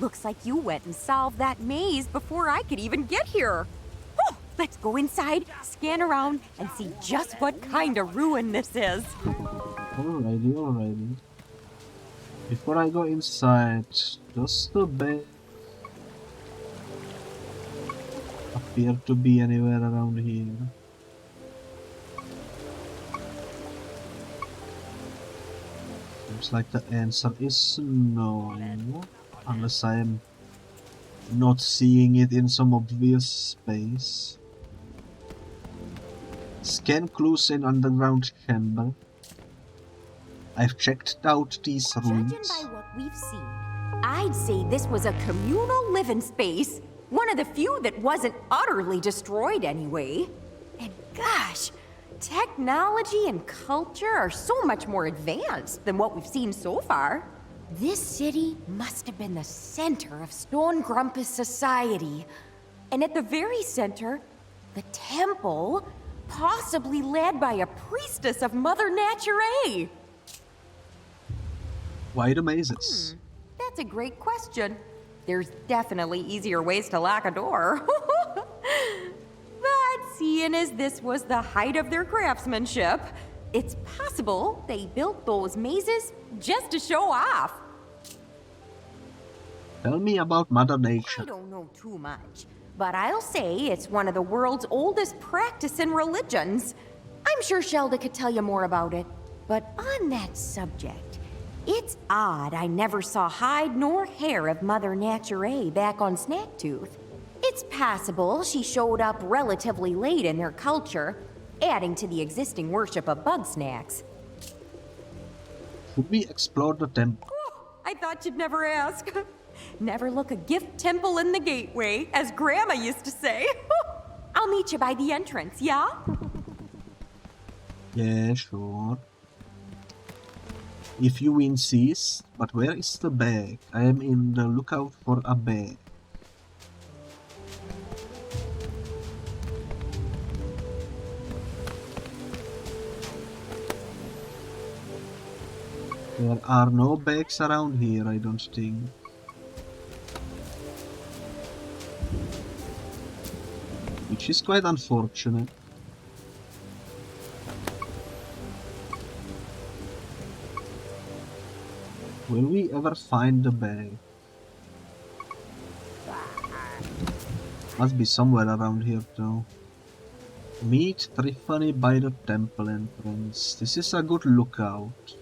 Looks like you went and solved that maze before I could even get here. Whew, let's go inside, scan around, and see just what kind of ruin this is. Alrighty. Before I go inside, does the bag appear to be anywhere around here? Seems like the answer is no. Unless I am not seeing it in some obvious space. Scan clues in underground chamber. I've checked out these rooms. Judging by what we've seen, I'd say this was a communal living space. One of the few that wasn't utterly destroyed anyway. And gosh, technology and culture are so much more advanced than what we've seen so far. This city must have been the center of Stone Grumpus society. And at the very center, the temple, possibly led by a priestess of Mother Naturae. Why the mazes? That's a great question. There's definitely easier ways to lock a door. But seeing as this was the height of their craftsmanship, it's possible they built those mazes just to show off. Tell me about Mother I Nature. don't know too much, but I'll say it's one of the world's oldest practicing religions. I'm sure Shelda could tell you more about it. But on that subject, it's odd I never saw hide nor hair of Mother Naturae back on Snacktooth. It's possible she showed up relatively late in their culture, adding to the existing worship of Bugsnax. Should we explore the temple? I thought you'd never ask. Never look a gift temple in the gateway, as Grandma used to say. I'll meet you by the entrance, yeah? Yeah, sure. If you insist, but where is the bag? I am in the lookout for a bag. There are no bags around here, I don't think. Which is quite unfortunate. Will we ever find the bag? Must be somewhere around here though. Meet Triffany by the temple entrance. This is a good lookout.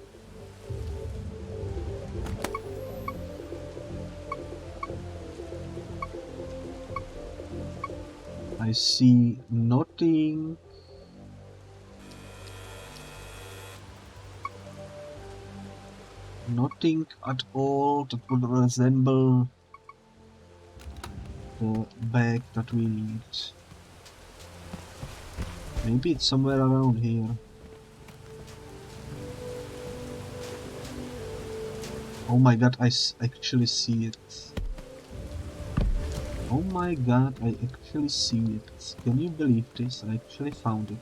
I see nothing. Nothing at all that would resemble the bag that we need. Maybe it's somewhere around here. Oh my god, I actually see it. Oh my god, I actually see it. Can you believe this? I actually found it.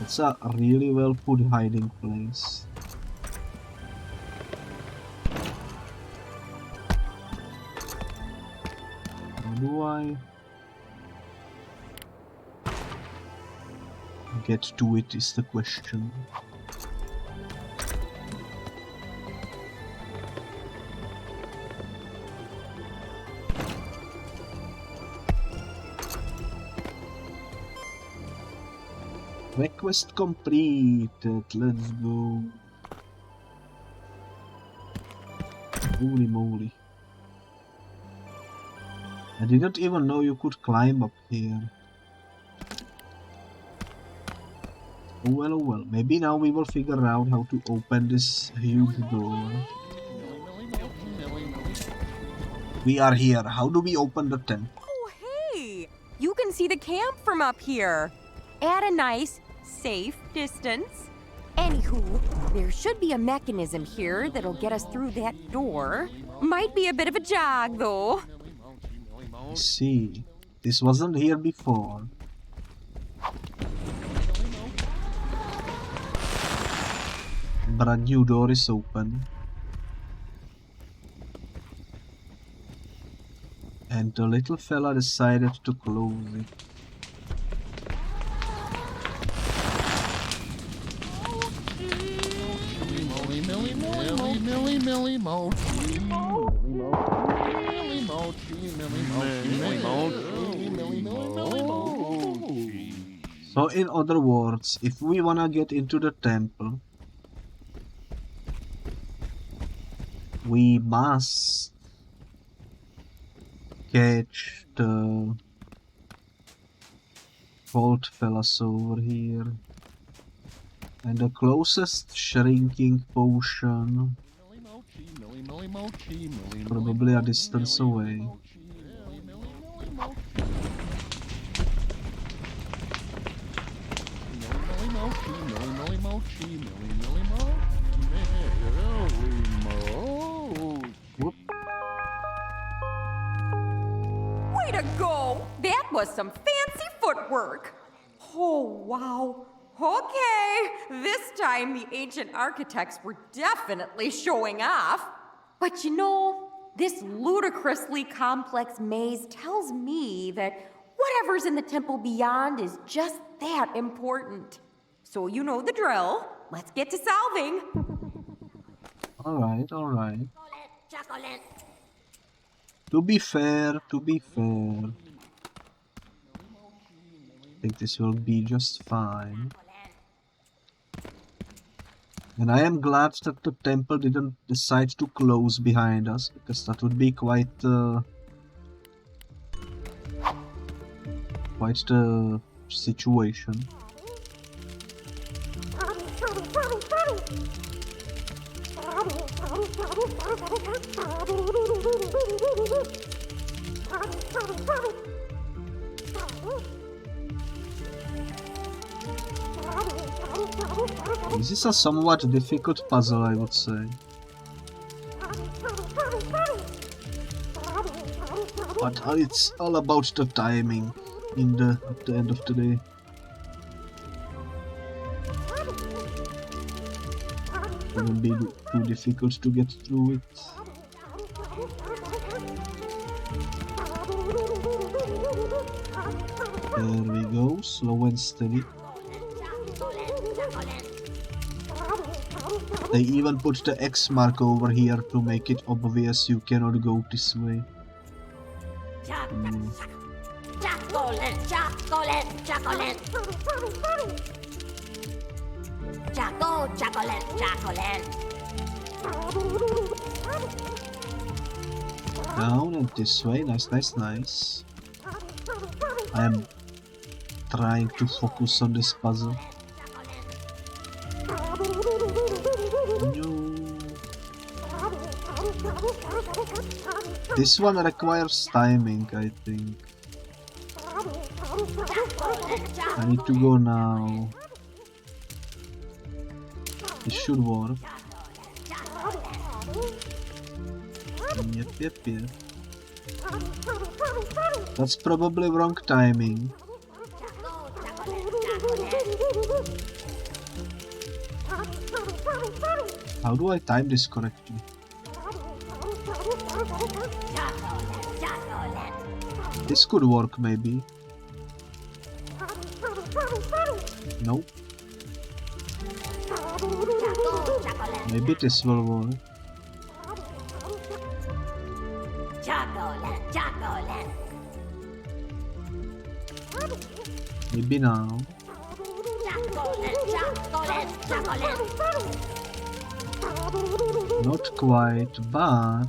It's a really well put hiding place. How do I get to it is the question. Request completed, let's go. Holy moly. I didn't even know you could climb up here. Oh well, maybe now we will figure out how to open this huge door. We are here, how do we open the temple? Oh, hey! You can see the camp from up here. At a nice, safe distance. Anywho, there should be a mechanism here that'll get us through that door. Might be a bit of a jog, though. I see. This wasn't here before. But a new door is open. And the little fella decided to close it. So in other words, if we wanna get into the temple, we must catch the gold fellas over here. And the closest shrinking potion, probably a distance away. Whoop. Way to go! That was some fancy footwork. Oh, wow. Okay, this time the ancient architects were definitely showing off. But you know, this ludicrously complex maze tells me that whatever's in the temple beyond is just that important. So you know the drill. Let's get to solving. Alright. To be fair, I think this will be just fine. And I am glad that the temple didn't decide to close behind us, because that would be quite the situation. This is a somewhat difficult puzzle, I would say. But it's all about the timing at the end of the day. It won't be too difficult to get through it. There we go, slow and steady. They even put the X mark over here to make it obvious you cannot go this way. Down and this way, nice. I am trying to focus on this puzzle. No. This one requires timing, I think. I need to go now. This should work. Yep. That's probably wrong timing. How do I time this correctly? This could work, maybe. Nope. Maybe this will work. Maybe now. Not quite, but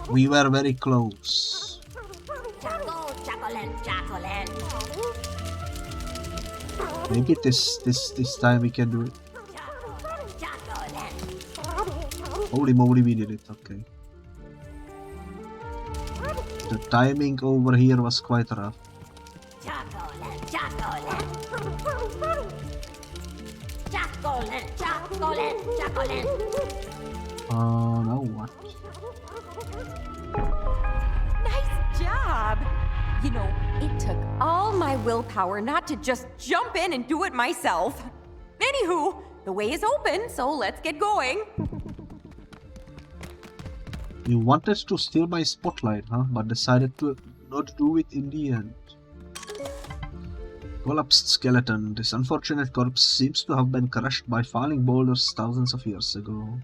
we were very close. Maybe this time we can do it. Holy moly, we did it, okay. The timing over here was quite rough. Now what? Nice job! You know, it took all my willpower not to just jump in and do it myself. Anywho, the way is open, so let's get going. You wanted to steal my spotlight, huh? But decided to not do it in the end. Collapsed skeleton. This unfortunate corpse seems to have been crushed by falling boulders thousands of years ago.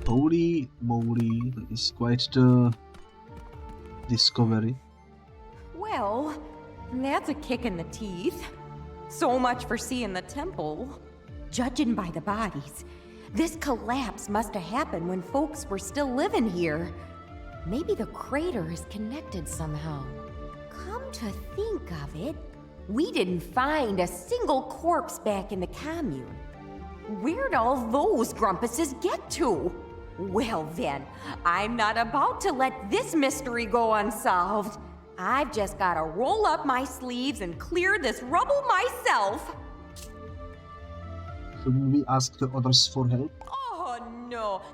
Holy moly, that is quite the discovery. Well, that's a kick in the teeth. So much for seeing the temple. Judging by the bodies, this collapse must have happened when folks were still living here. Maybe the crater is connected somehow. Come to think of it, we didn't find a single corpse back in the commune. Where'd all those grumpuses get to? Well then, I'm not about to let this mystery go unsolved. I've just gotta roll up my sleeves and clear this rubble myself. Shouldn't we ask the others for help? Oh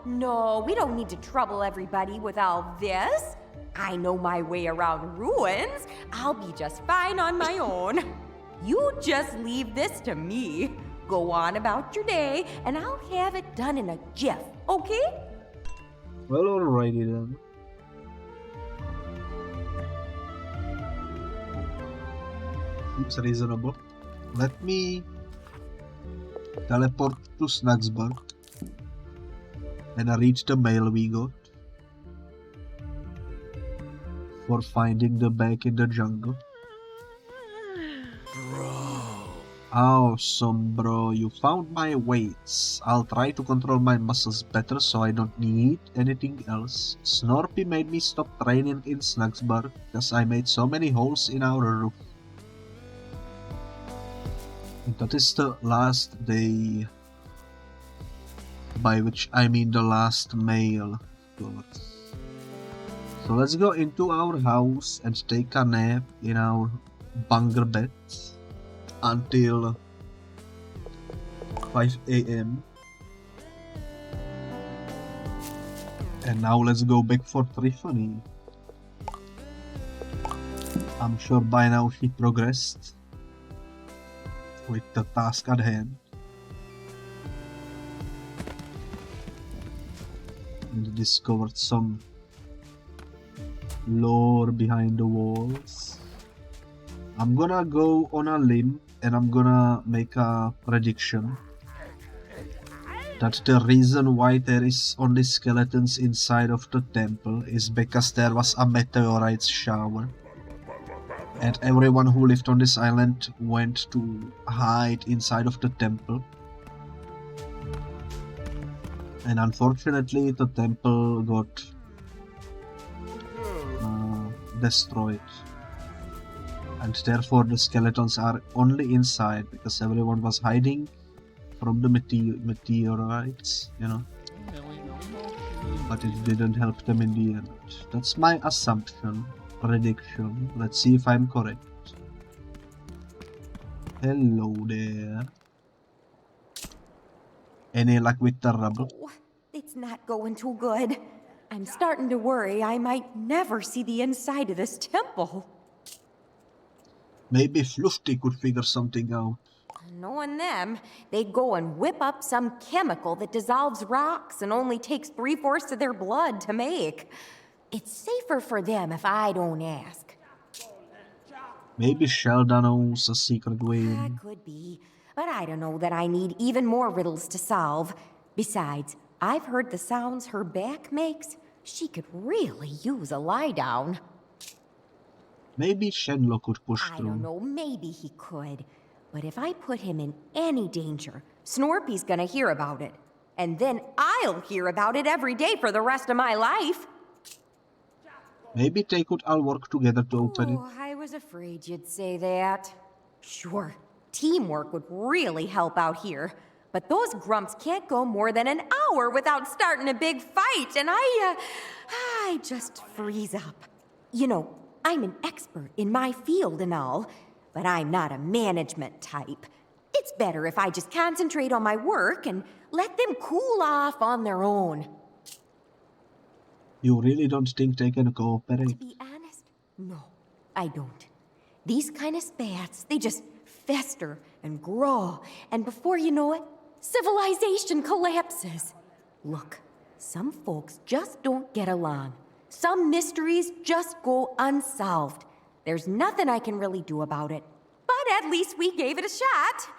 no, we don't need to trouble everybody with all this. I know my way around ruins. I'll be just fine on my own. You just leave this to me. Go on about your day, and I'll have it done in a jiff, okay? Well, alrighty then. Seems reasonable. Let me teleport to Snacksburg. And I read the mail we got for finding the bag in the jungle. Awesome, bro. You found my weights. I'll try to control my muscles better so I don't need anything else. Snorpy made me stop training in Snacks Bar because I made so many holes in our roof. And that is the last day. By which I mean the last mail, of course. So let's go into our house and take a nap in our bunker bed until 5 AM. And now let's go back for Triffany. I'm sure by now she progressed with the task at hand. And discovered some lore behind the walls. I'm gonna go on a limb and I'm gonna make a prediction that the reason why there is only skeletons inside of the temple is because there was a meteorite shower and everyone who lived on this island went to hide inside of the temple. And unfortunately the temple got destroyed. And therefore the skeletons are only inside because everyone was hiding from the meteorites, you know. But it didn't help them in the end. That's my assumption, prediction. Let's see if I'm correct. Hello there. Any luck with the rubble? Oh, it's not going too good. I'm starting to worry I might never see the inside of this temple. Maybe Floofty could figure something out. Knowing them, they'd go and whip up some chemical that dissolves rocks and only takes 3/4 of their blood to make. It's safer for them if I don't ask. Maybe Shelda knows a secret way. That could be, but I don't know that I need even more riddles to solve. Besides, I've heard the sounds her back makes. She could really use a lie down. Maybe Chandlo could push I through. don't know, maybe he could. But if I put him in any danger, Snorpy's gonna hear about it. And then I'll hear about it every day for the rest of my life. Maybe they could all work together to open it. Oh, I was afraid you'd say that. Sure, teamwork would really help out here. But those grumps can't go more than an hour without starting a big fight, and I just freeze up. You know, I'm an expert in my field and all, but I'm not a management type. It's better if I just concentrate on my work and let them cool off on their own. You really don't think they can To cooperate? be honest, no, I don't. These kind of spats, they just fester and grow, and before you know it, civilization collapses. Look, some folks just don't get along. Some mysteries just go unsolved. There's nothing I can really do about it. But at least we gave it a shot.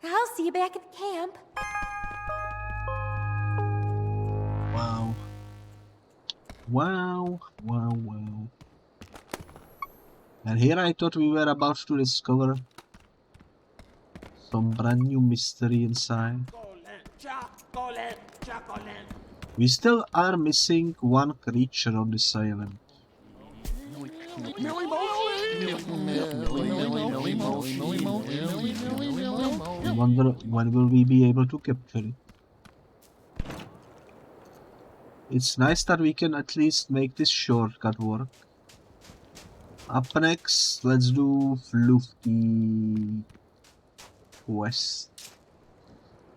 I'll see you back at the camp. Wow. Wow, wow, wow. And here I thought we were about to discover some brand new mystery inside. We still are missing one creature on this island. I wonder when will we be able to capture it. It's nice that we can at least make this shortcut work. Up next, let's do Floofty quest.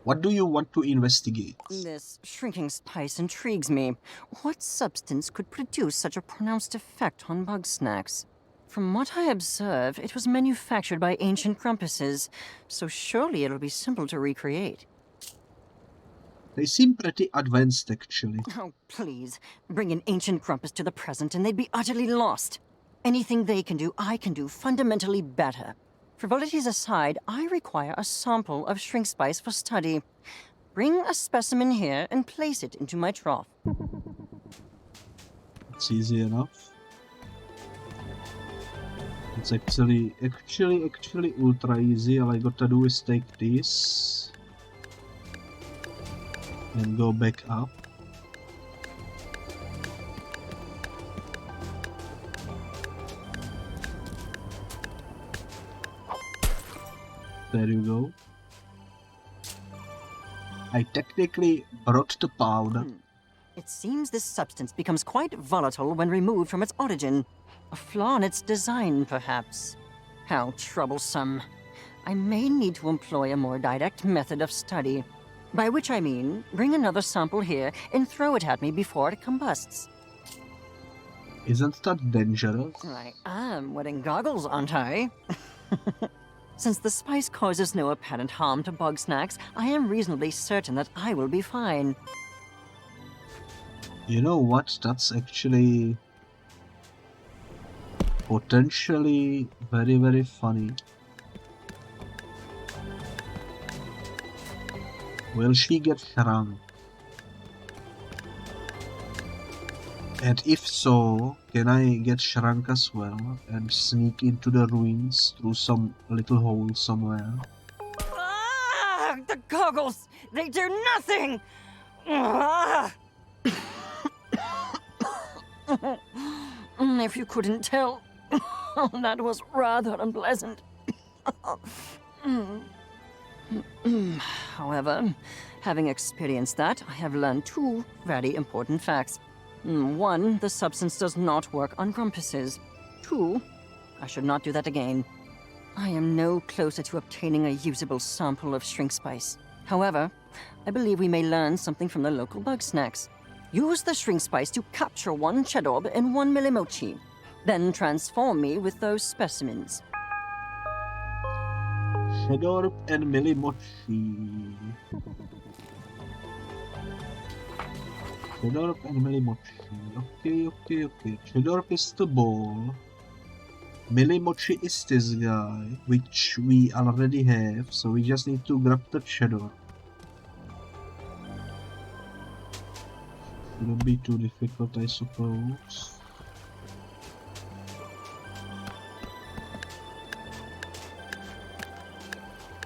What do you want to investigate? This shrinking spice intrigues me. What substance could produce such a pronounced effect on Bugsnax? From what I observe, it was manufactured by ancient grumpuses, so surely it'll be simple to recreate. They seem pretty advanced, actually. Oh, please. Bring an ancient grumpus to the present and they'd be utterly lost. Anything they can do, I can do fundamentally better. Frivolities aside, I require a sample of shrink spice for study. Bring a specimen here and place it into my trough. It's easy enough. It's actually ultra easy. All I gotta do is take this and go back up. There you go. I technically brought the powder. It seems this substance becomes quite volatile when removed from its origin. A flaw in its design, perhaps. How troublesome. I may need to employ a more direct method of study. By which I mean, bring another sample here and throw it at me before it combusts. Isn't that dangerous? I am wearing goggles, aren't I? Since the spice causes no apparent harm to Bugsnax, I am reasonably certain that I will be fine. You know what? That's actually potentially very, very funny. Will she get shrunk? And if so, can I get shrunk as well and sneak into the ruins through some little hole somewhere? Ah, the goggles! They do nothing! Ah! If you couldn't tell, that was rather unpleasant. However, having experienced that, I have learned two very important facts. One, the substance does not work on grumpuses. Two, I should not do that again. I am no closer to obtaining a usable sample of shrink spice. However, I believe we may learn something from the local Bugsnax. Use the shrink spice to capture one Chedorb and one Millimochi. Then transform me with those specimens. Chedorb and Millimochi. Chedorb and Millimochi. Okay. Chedorb is the ball. Millimochi is this guy, which we already have, so we just need to grab the Chedorb. Shouldn't be too difficult, I suppose.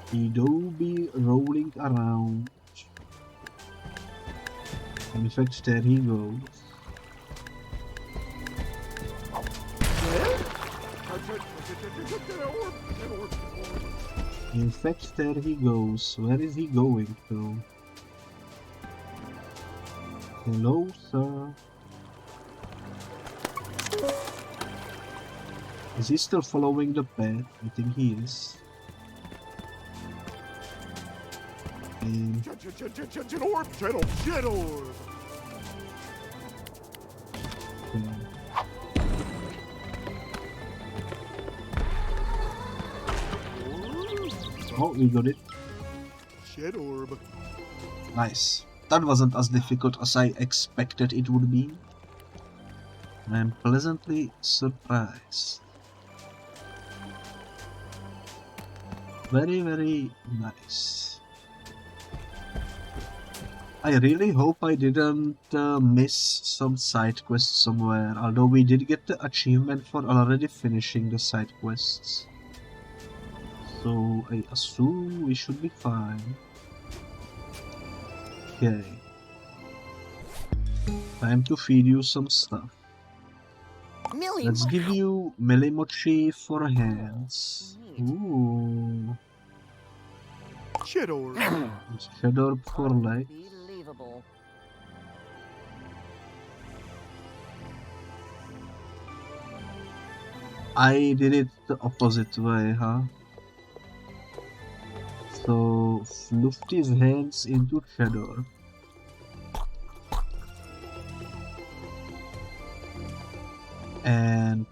Kito be rolling around. And in fact, there he goes. In fact, there he goes. Where is he going to? Hello, sir. Is he still following the path? I think he is. Oh, we got it. Nice. That wasn't as difficult as I expected it would be. I am pleasantly surprised. Very, very nice. I really hope I didn't miss some side quests somewhere, although we did get the achievement for already finishing the side quests. So I assume we should be fine. Okay. Time to feed you some stuff. Let's give you Millimochi for hands. Ooh. Chedorb for legs. Unbelievable. I did it the opposite way, huh? So, Floofty's hands into Chedorb. And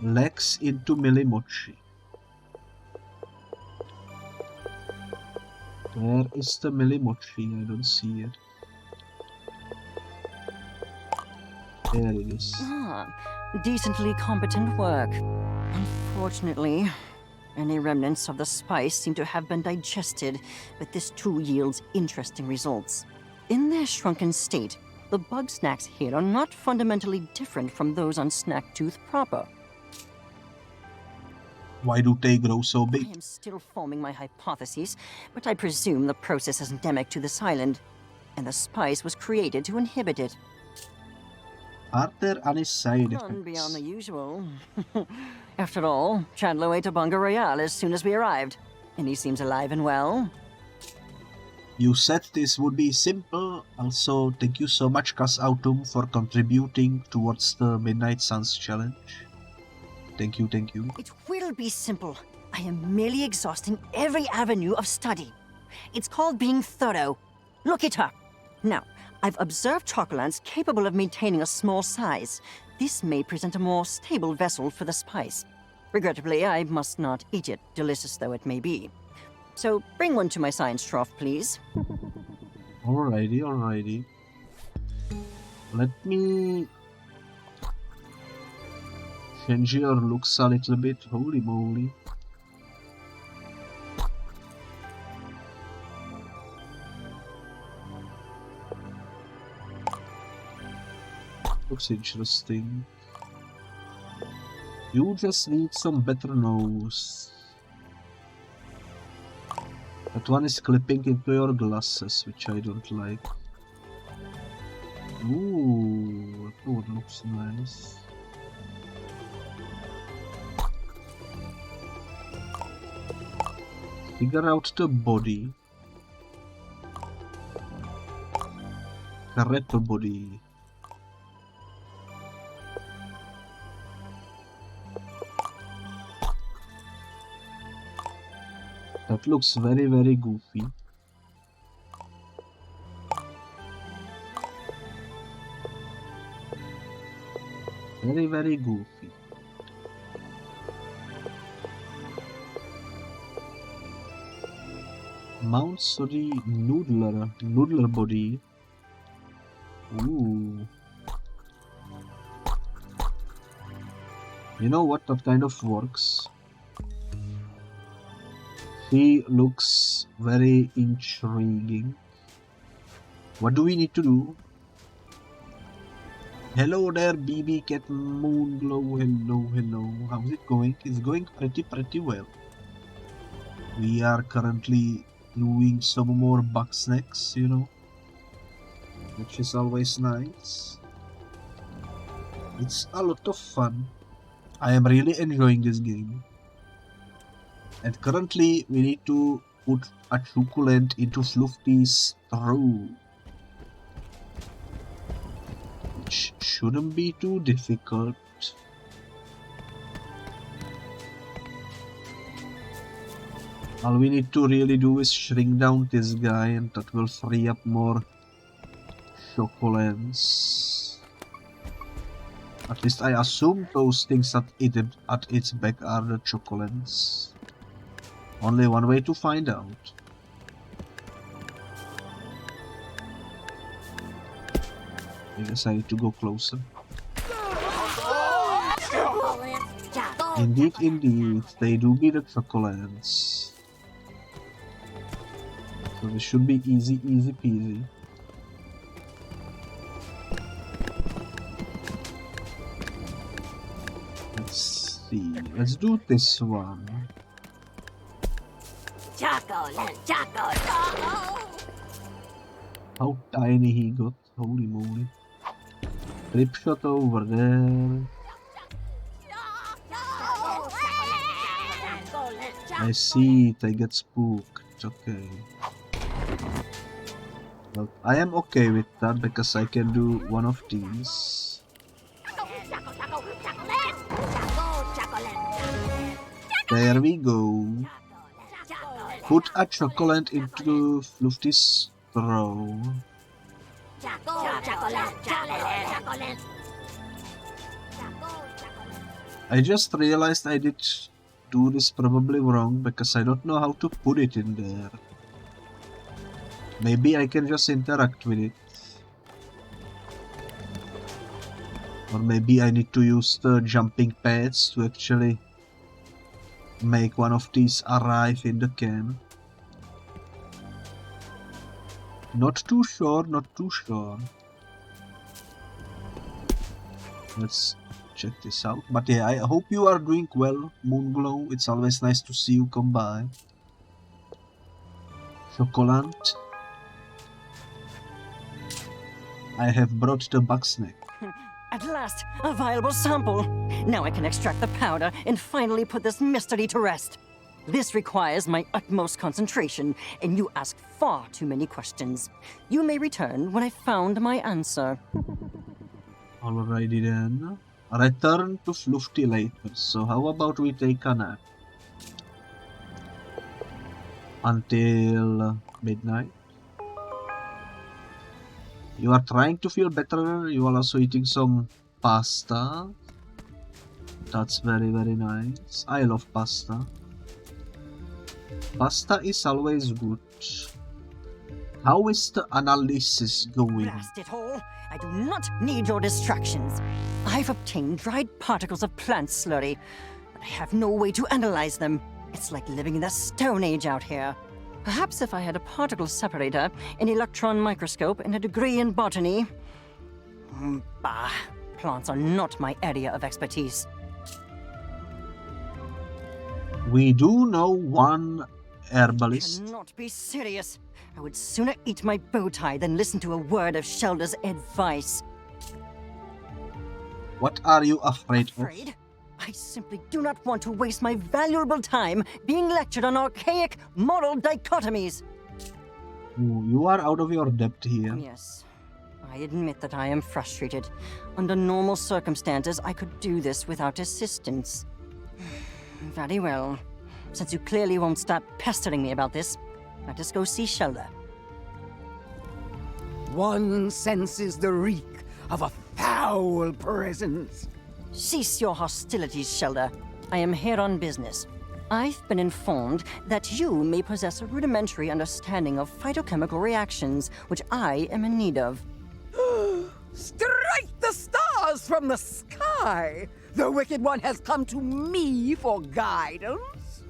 legs into Millimochi. Where is the Millimochi? I don't see it. There it is. Decently competent work. Unfortunately, Any remnants of the spice seem to have been digested, but this too yields interesting results. In their shrunken state, the Bugsnax here are not fundamentally different from those on Snacktooth proper. Why do they grow so big? I am still forming my hypotheses, but I presume the process is endemic to this island, and the spice was created to inhibit it. Are there any side None beyond the effects? usual. After all, Chandlo ate a bunga royale as soon as we arrived, and he seems alive and well. You said this would be simple. Also, thank you so much, Cas Autumn, for contributing towards the Midnight Suns challenge. Thank you, thank you. It will be simple. I am merely exhausting every avenue of study. It's called being thorough. Look it up. Now, I've observed chocolants capable of maintaining a small size. This may present a more stable vessel for the spice. Regrettably, I must not eat it, delicious though it may be. So bring one to my science trough, please. Alrighty, alrighty. Let me change your looks a little bit. Holy moly. Looks interesting. You just need some better nose. That one is clipping into your glasses, which I don't like. Ooh, that one looks nice. Figure out the body. Correct body. That looks very, very goofy. Very, very goofy. Mount Sorry Noodler body. Ooh. You know what? That kind of works. He looks very intriguing. What do we need to do? Hello there, BB Cat Moonglow. Hello, hello. How's it going? It's going pretty well. We are currently doing some more Bugsnax, you know, which is always nice. It's a lot of fun. I am really enjoying this game. And currently we need to put a succulent into Floofty's throat, which shouldn't be too difficult. All we need to really do is shrink down this guy, and that will free up more succulents. At least I assume those things at its back are the succulents. Only one way to find out. I guess I need to go closer. Indeed, indeed, they do be the succulents. So this should be easy peasy. Let's see, let's do this one. How tiny he got, holy moly. Trip shot over there. I see it, I get spooked, okay. Well, I am okay with that because I can do one of these. There we go. Put a chocolate into Floofty's throat. I just realized I did do this probably wrong because I don't know how to put it in there. Maybe I can just interact with it. Or maybe I need to use the jumping pads to actually make one of these arrive in the can. Not too sure, not too sure. Let's check this out. But yeah, I hope you are doing well, Moonglow. It's always nice to see you come by. Chocolat. I have brought the Bugsnax. At last, a viable sample. Now I can extract the powder and finally put this mystery to rest. This requires my utmost concentration, and you ask far too many questions. You may return when I found my answer. Alrighty then. Return to Floofty later. So how about we take a nap? Until midnight. You are trying to feel better. You are also eating some pasta. That's very, very nice. I love pasta. Pasta is always good. How is the analysis going? Blast it all! I do not need your distractions. I've obtained dried particles of plant slurry, but I have no way to analyze them. It's like living in the Stone Age out here. Perhaps if I had a particle separator, an electron microscope, and a degree in botany. Bah, plants are not my area of expertise. We do know one herbalist. You cannot be serious. I would sooner eat my bow tie than listen to a word of Shelda's advice. What are you afraid of? Afraid? I simply do not want to waste my valuable time being lectured on archaic moral dichotomies. Ooh, you are out of your depth here. Yes, I admit that I am frustrated. Under normal circumstances, I could do this without assistance. Very well. Since you clearly won't stop pestering me about this, let us go see Shelda. One senses the reek of a foul presence. Cease your hostilities, Shelda. I am here on business. I've been informed that you may possess a rudimentary understanding of phytochemical reactions, which I am in need of. Strike the stars from the sky! The Wicked One has come to me for guidance.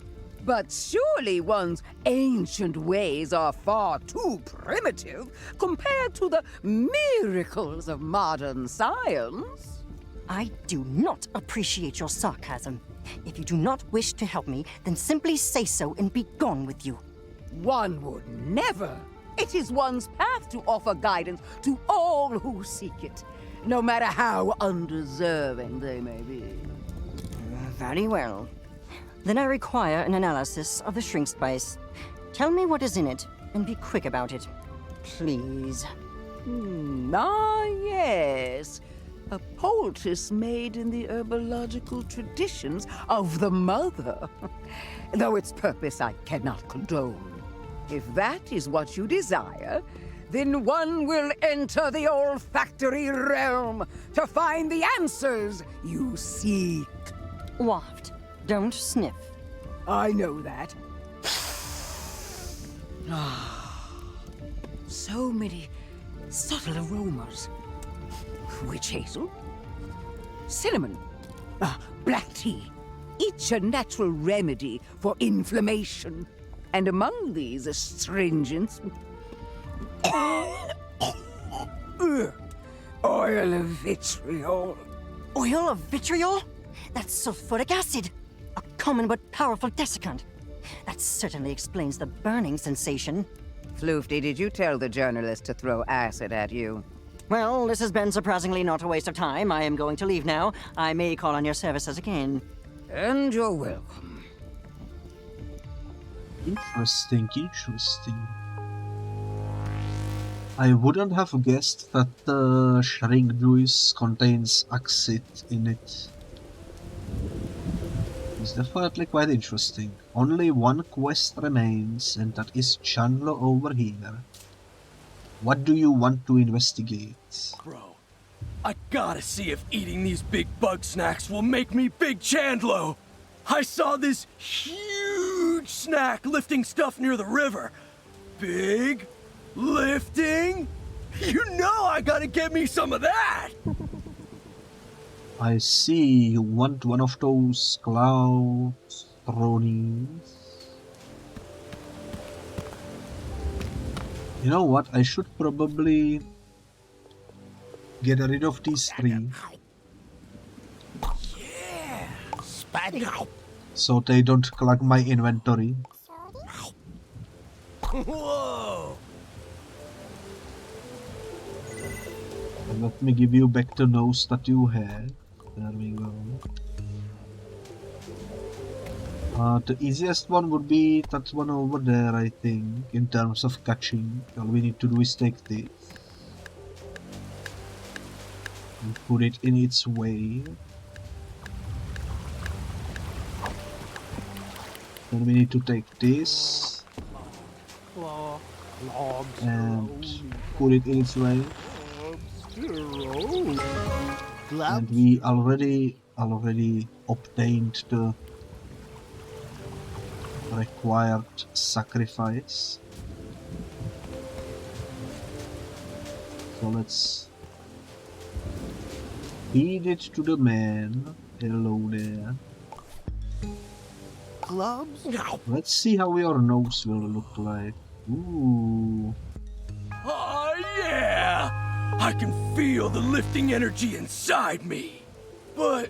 But surely one's ancient ways are far too primitive compared to the miracles of modern science. I do not appreciate your sarcasm. If you do not wish to help me, then simply say so and be gone with you. One would never. It is one's path to offer guidance to all who seek it, no matter how undeserving they may be. Very well. Then I require an analysis of the shrink spice. Tell me what is in it, and be quick about it. Please. Yes. A poultice made in the herbological traditions of the mother. Though its purpose I cannot condone. If that is what you desire, then one will enter the olfactory realm to find the answers you seek. Waft. Don't sniff. I know that. So many subtle aromas. Witch hazel, cinnamon, black tea, each a natural remedy for inflammation. And among these astringents, oil of vitriol. Oil of vitriol? That's sulfuric acid, a common but powerful desiccant. That certainly explains the burning sensation. Floofty, did you tell the journalist to throw acid at you? Well, this has been surprisingly not a waste of time. I am going to leave now. I may call on your services again. And you're welcome. Interesting, interesting. I wouldn't have guessed that the shrink juice contains acid in it. It's definitely quite interesting. Only one quest remains, and that is Chandlo over here. What do you want to investigate? Bro, I gotta see if eating these big Bugsnax will make me Big Chandlo. I saw this huge snack lifting stuff near the river. Big lifting? You know I gotta get me some of that! I see you want one of those clouds bronies. You know what? I should probably get rid of these 3. So they don't clog my inventory. Whoa! And let me give you back the nose that you had. There we go. The easiest one would be that one over there, I think, in terms of catching. All we need to do is take this and put it in its way. Then we need to take this and put it in its way. And we already obtained the required sacrifice. So let's feed it to the man. Hello there. Clubs? Let's see how your nose will look like. Ooh. Oh yeah! I can feel the lifting energy inside me. But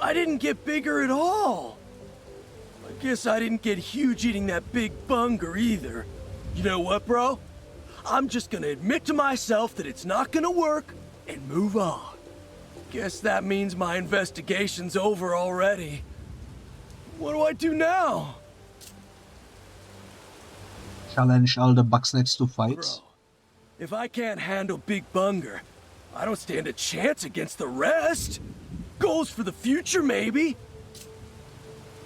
I didn't get bigger at all. I guess I didn't get huge eating that big bunger either. You know what, bro? I'm just gonna admit to myself that it's not gonna work and move on. Guess that means my investigation's over already. What do I do now? Challenge all the Bugsnax to fights. Bro, if I can't handle Big Bunger, I don't stand a chance against the rest. Goals for the future, maybe.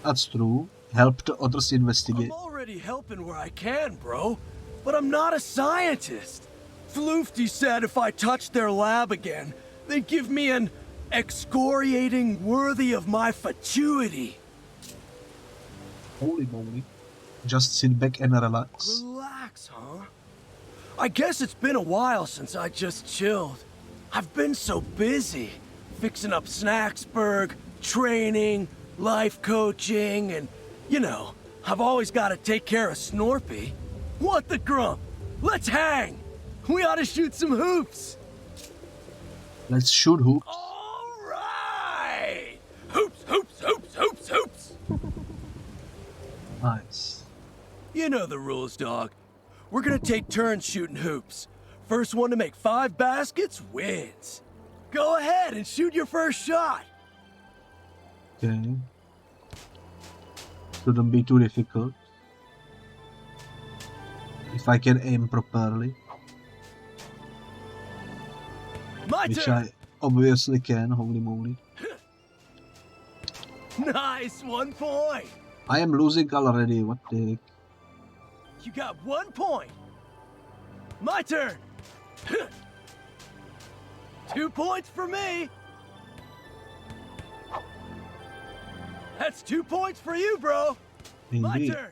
That's true. Help the others investigate. I'm already helping where I can, bro. But I'm not a scientist. Floofty said if I touched their lab again, they'd give me an excoriating worthy of my fatuity. Holy moly. Just sit back and relax. Relax, huh? I guess it's been a while since I just chilled. I've been so busy. Fixing up Snacksburg, training, life coaching, and, you know, I've always got to take care of Snorpy. What the grump? Let's hang! We ought to shoot some hoops! Let's shoot hoops. Alright! Hoops, hoops, hoops, hoops, hoops! Nice. You know the rules, dog. We're gonna take turns shooting hoops. First one to make 5 baskets wins. Go ahead and shoot your first shot. Okay. Shouldn't be too difficult. If I can aim properly. Which I obviously can, holy moly. Nice, 1 point. I am losing already, what the heck? You got 1 point. My turn. 2 points for me. That's 2 points for you, bro. Indeed. My turn.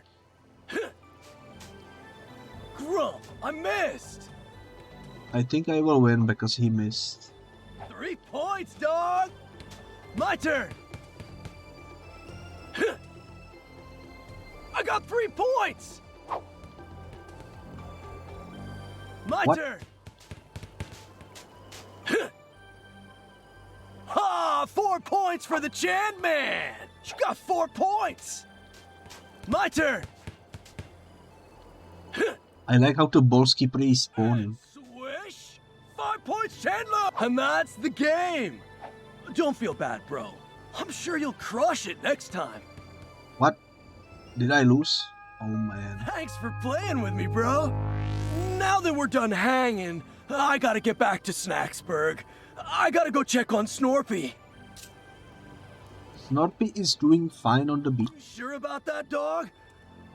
Grump, I missed. I think I will win because he missed. 3 points, dog. My turn. I got 3 points. My What? turn. Ha! 4 points for the Chan Man. You got 4 points. My turn. I like how the balls keep respawning. Swish. 5 points, Chandlo. And that's the game. Don't feel bad, bro. I'm sure you'll crush it next time. What? Did I lose? Oh man. Thanks for playing with me, bro. Now that we're done hanging, I gotta get back to Snacksburg. I gotta go check on Snorpy. Snorpy is doing fine on the beach. You sure about that, dog?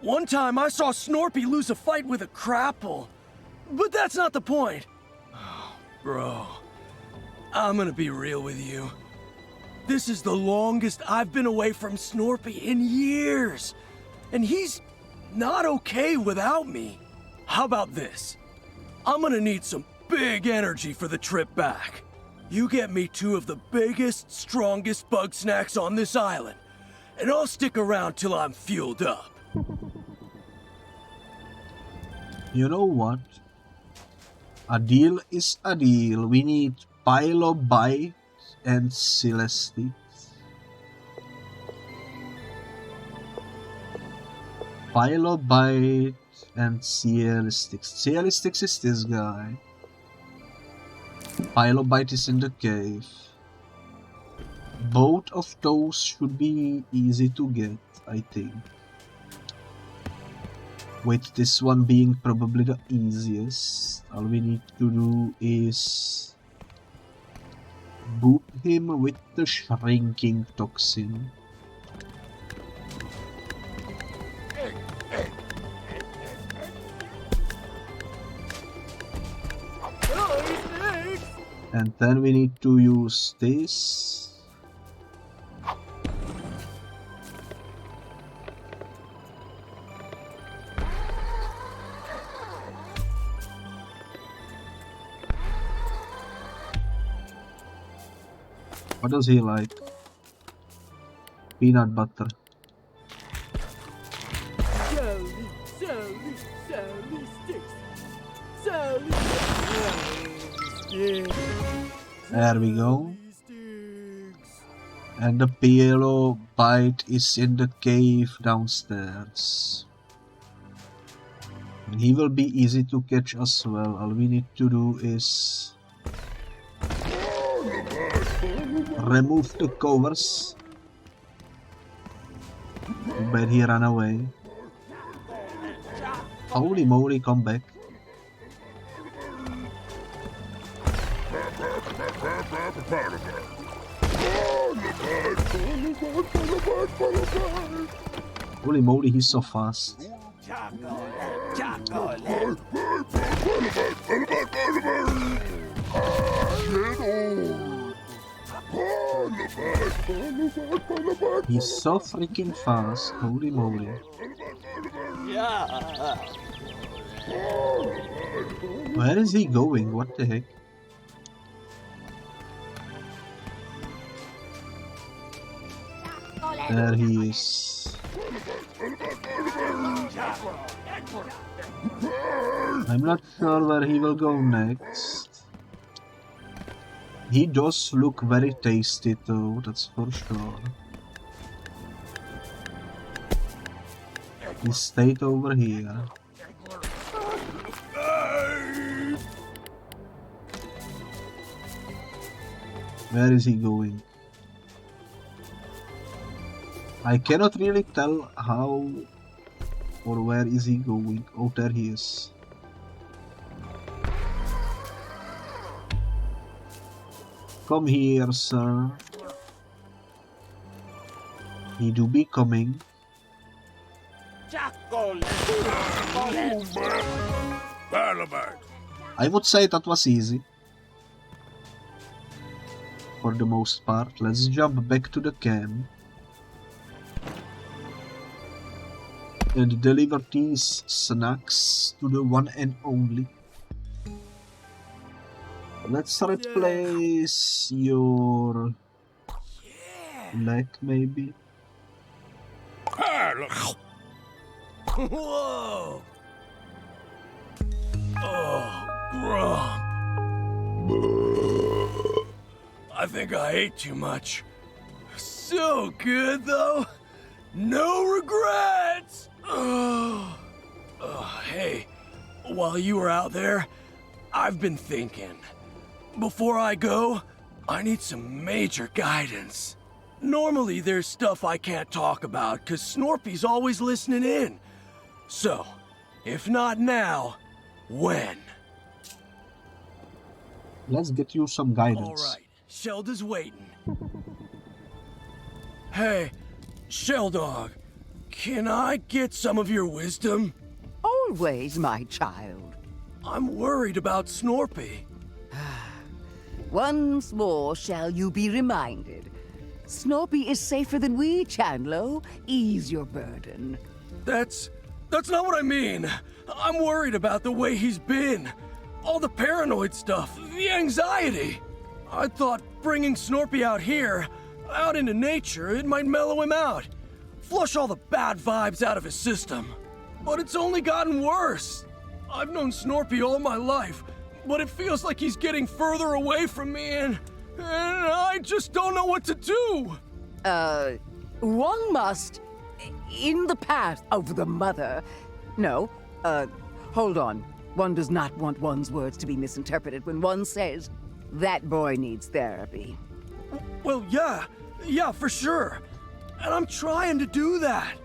One time I saw Snorpy lose a fight with a crapple. But that's not the point. Oh, bro, I'm gonna be real with you. This is the longest I've been away from Snorpy in years. And he's not okay without me. How about this? I'm gonna need some big energy for the trip back. You get me 2 of the biggest, strongest Bugsnax on this island, and I'll stick around till I'm fueled up. You know what? A deal is a deal. We need Pilobite and Celestics. Pilobite and Celestics. Celestics is this guy. Pilobite is in the cave. Both of those should be easy to get, I think. With this one being probably the easiest, all we need to do is boop him with the shrinking toxin. And then we need to use this. What does he like? Peanut butter. There we go. And the Pilobite is in the cave downstairs. And he will be easy to catch as well. All we need to do is remove the covers. Too bad he ran away. Holy moly, come back. Holy moly, he's so fast. He's so freaking fast, holy moly. Where is he going? What the heck? There he is. I'm not sure where he will go next. He does look very tasty though, that's for sure. He stayed over here. Where is he going? I cannot really tell how or where is he going. Oh, there he is. Come here, sir. He do be coming. I would say that was easy. For the most part. Let's jump back to the camp. And deliver these snacks to the one and only. Let's replace your leg, maybe. Whoa! Oh, Grum. I think I ate too much. So good, though. No regrets! Hey, while you were out there, I've been thinking. Before I go, I need some major guidance. Normally there's stuff I can't talk about, cause Snorpy's always listening in. So, if not now, when? Let's get you some guidance. Alright, Shelda's waiting. Hey, Sheldog, can I get some of your wisdom? Always, my child. I'm worried about Snorpy. Once more shall you be reminded. Snorpy is safer than we, Chandlo. Ease your burden. That's not what I mean. I'm worried about the way he's been. All the paranoid stuff, the anxiety. I thought bringing Snorpy out here, out into nature, it might mellow him out. flush all the bad vibes out of his system. But it's only gotten worse. I've known Snorpy all my life, but it feels like he's getting further away from me, and I just don't know what to do. One must, in the path of the mother. No, hold on. One does not want one's words to be misinterpreted when one says, that boy needs therapy. Well, yeah, for sure. And I'm trying to do that.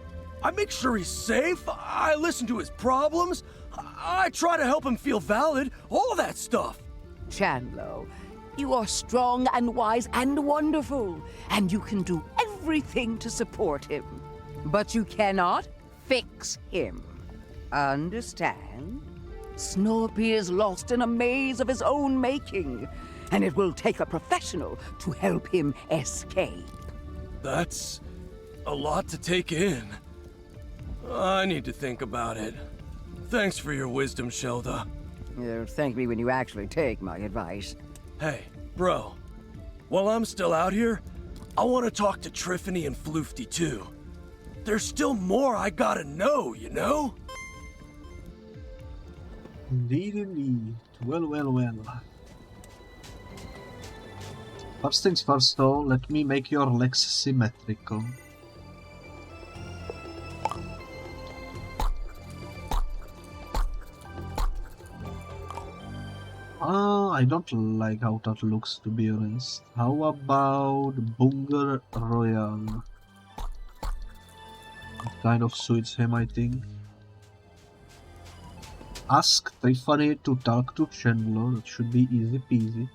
I make sure he's safe, I listen to his problems, I try to help him feel valid, all that stuff. Chandlo, you are strong and wise and wonderful, and you can do everything to support him. But you cannot fix him. Understand? Snorpy is lost in a maze of his own making, and it will take a professional to help him escape. That's a lot to take in. I need to think about it. Thanks for your wisdom, Shelda. Thank me when you actually take my advice. Hey, bro. While I'm still out here, I want to talk to Triffany and Floofty too. There's still more I gotta know, you know? Indeed. Well. First things first though, let me make your legs symmetrical. I don't like how that looks, to be honest. How about Bunger Royal? It kind of suits him, I think. Ask Triffany to talk to Chandlo. That should be easy peasy.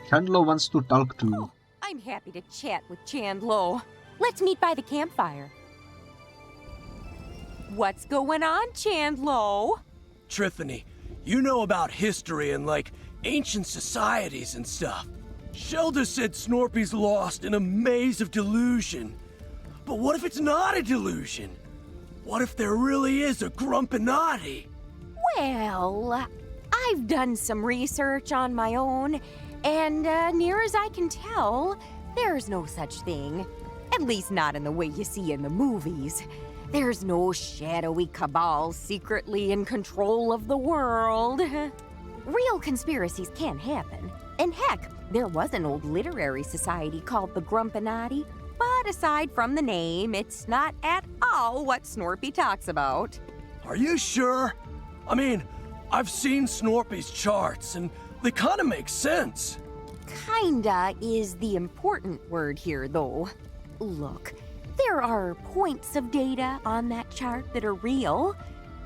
Chandlo wants to talk to you. Oh, I'm happy to chat with Chandlo. Let's meet by the campfire. What's going on, Chandlo? Triffany, you know about history and, like, ancient societies and stuff. Shelda said Snorpy's lost in a maze of delusion. But what if it's not a delusion? What if there really is a Grumpinati? Well, I've done some research on my own, and near as I can tell, there's no such thing. At least not in the way you see in the movies. There's no shadowy cabal secretly in control of the world. Real conspiracies can happen. And heck, there was an old literary society called the Grumpinati, but aside from the name, it's not at all what Snorpy talks about. Are you sure? I mean, I've seen Snorpy's charts, and they kinda make sense. Kinda is the important word here, though. Look, there are points of data on that chart that are real,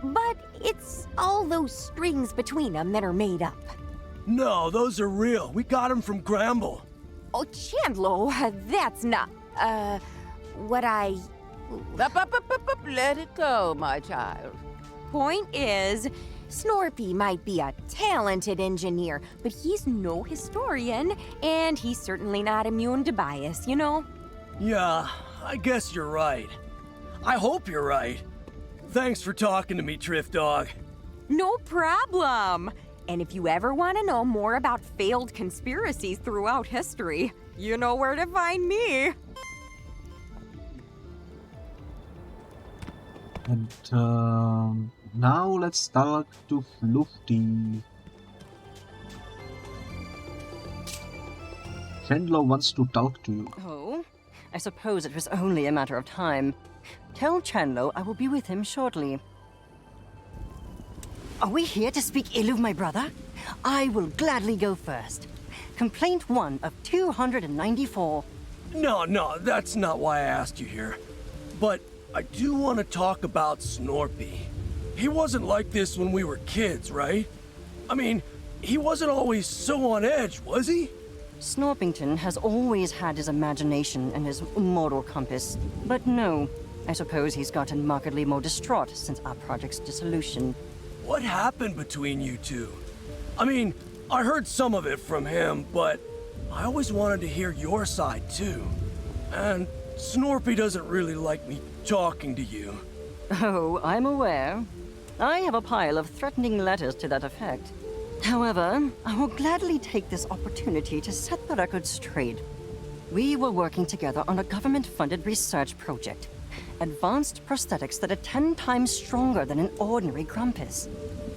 but it's all those strings between them that are made up. No, those are real. We got them from Gramble. Oh, Chandlo, that's not, what I... Let it go, my child. Point is, Snorpy might be a talented engineer, but he's no historian, and he's certainly not immune to bias, you know? Yeah, I guess you're right. I hope you're right. Thanks for talking to me, Triff Dog. No problem. And if you ever want to know more about failed conspiracies throughout history, you know where to find me. And now let's talk to Floofty. Chandlo wants to talk to you. Oh, I suppose it was only a matter of time. Tell Chandlo I will be with him shortly. Are we here to speak ill of my brother? I will gladly go first. Complaint 1 of 294. No, that's not why I asked you here. But I do want to talk about Snorpy. He wasn't like this when we were kids, right? I mean, he wasn't always so on edge, was he? Snorpington has always had his imagination and his moral compass. But no, I suppose he's gotten markedly more distraught since our project's dissolution. What happened between you two? I mean, I heard some of it from him, but I always wanted to hear your side too. And Snorpy doesn't really like me talking to you. Oh, I'm aware. I have a pile of threatening letters to that effect. However, I will gladly take this opportunity to set the record straight. We were working together on a government-funded research project. Advanced prosthetics that are 10 times stronger than an ordinary Grumpus.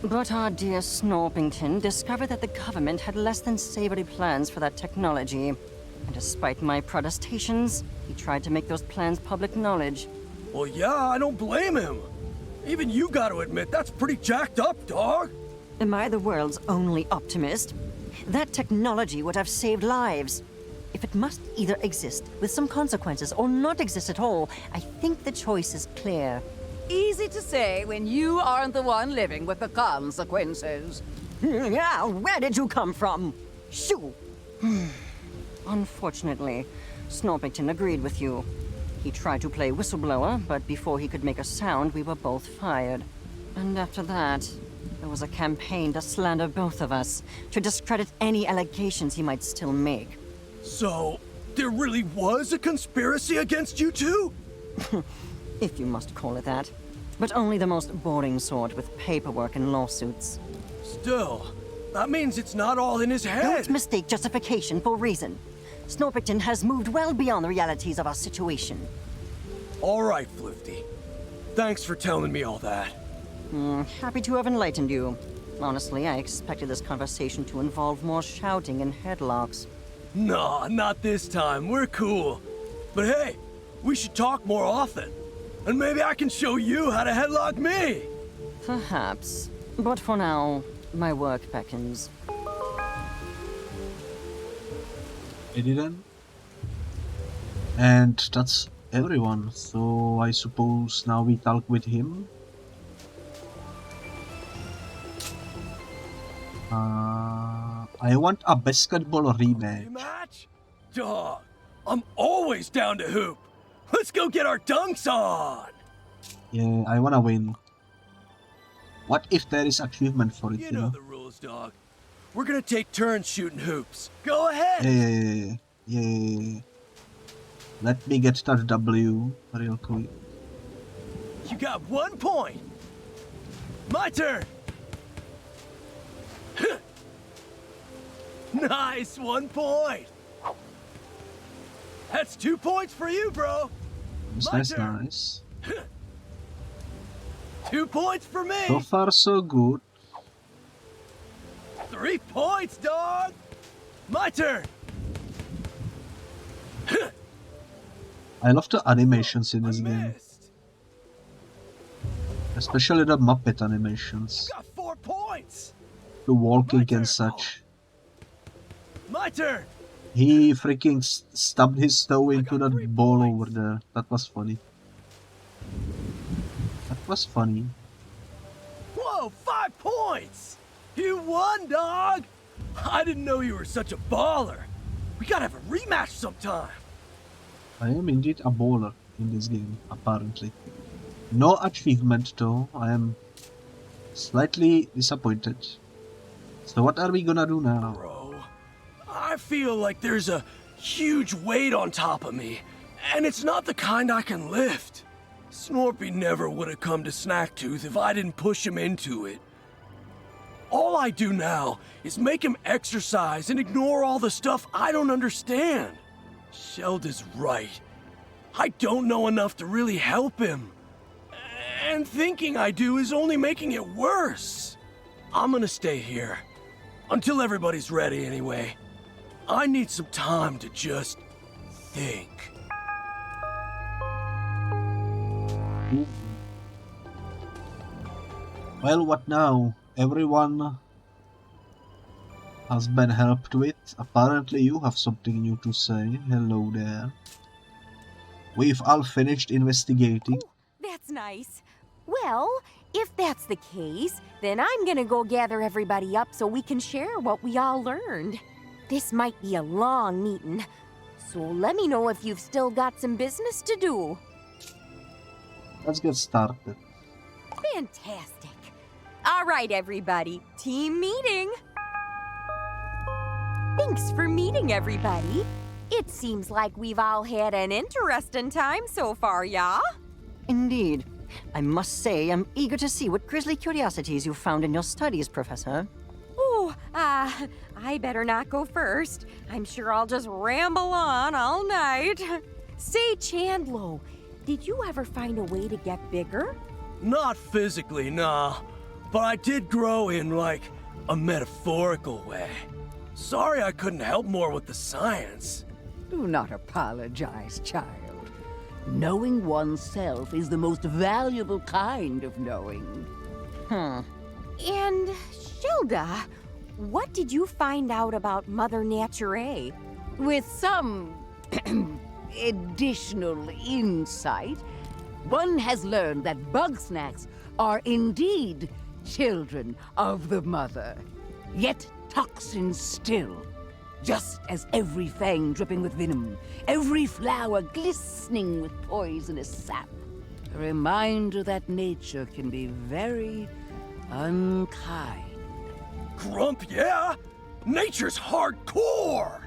But our dear Snorpington discovered that the government had less than savory plans for that technology. And despite my protestations, he tried to make those plans public knowledge. Well, yeah, I don't blame him. Even you gotta admit, that's pretty jacked up, dog. Am I the world's only optimist? That technology would have saved lives. If it must either exist with some consequences or not exist at all, I think the choice is clear. Easy to say when you aren't the one living with the consequences. Yeah, where did you come from? Shoo! Unfortunately, Snorpington agreed with you. He tried to play whistleblower, but before he could make a sound, we were both fired. And after that, there was a campaign to slander both of us, to discredit any allegations he might still make. So, there really was a conspiracy against you two? If you must call it that. But only the most boring sort with paperwork and lawsuits. Still, that means it's not all in his head. Don't mistake justification for reason. Snorpington has moved well beyond the realities of our situation. All right, Floofty. Thanks for telling me all that. Happy to have enlightened you. Honestly, I expected this conversation to involve more shouting and headlocks. Nah, not this time. We're cool. But hey, we should talk more often. And maybe I can show you how to headlock me. Perhaps. But for now, my work beckons. Then. And that's everyone, so I suppose now we talk with him. I want a basketball rematch. Rematch? Dog, I'm always down to hoop. Let's go get our dunks on. Yeah, I wanna win. What if there is achievement for it, You know the rules, dog. We're gonna take turns shooting hoops. Go ahead. Yeah. Let me get that W real quick. You got 1 point. My turn. Nice, 1 point. That's 2 points for you, bro. Nice. 2 points for me. So far, so good. 3 points, dog. My turn. I love the animations in this game. Missed. Especially the Muppet animations. Got 4 points. The walking and such. My turn. He freaking stubbed his toe into that ball over there. That was funny. Whoa, 5 points. You won, dog. I didn't know you were such a baller. We gotta have a rematch sometime. I am indeed a baller in this game, apparently. No achievement though, I am slightly disappointed. So what are we gonna do now? Bro, I feel like there's a huge weight on top of me, and it's not the kind I can lift. Snorpy never would have come to Snacktooth if I didn't push him into it. All I do now is make him exercise and ignore all the stuff I don't understand. Shelda's right. I don't know enough to really help him. And thinking I do is only making it worse. I'm gonna stay here. Until everybody's ready anyway. I need some time to just think. Well, what now? Everyone has been helped with. Apparently you have something new to say. Hello there. We've all finished investigating. Oh, that's nice. Well, if that's the case, then I'm gonna go gather everybody up so we can share what we all learned. This might be a long meeting, so let me know if you've still got some business to do. Let's get started. Fantastic. All right, everybody. Team meeting. Thanks for meeting, everybody. It seems like we've all had an interesting time so far, yeah? Indeed. I must say I'm eager to see what grisly curiosities you found in your studies, Professor. Oh, I better not go first. I'm sure I'll just ramble on all night. Say, Chandlo, did you ever find a way to get bigger? Not physically, nah. But I did grow in, like, a metaphorical way. Sorry I couldn't help more with the science. Do not apologize, child. Knowing oneself is the most valuable kind of knowing. And, Shelda, what did you find out about Mother Naturae? With some additional insight, one has learned that Bugsnax are indeed children of the mother, yet toxins still. Just as every fang dripping with venom, every flower glistening with poisonous sap. A reminder that nature can be very unkind. Grump, yeah? Nature's hardcore!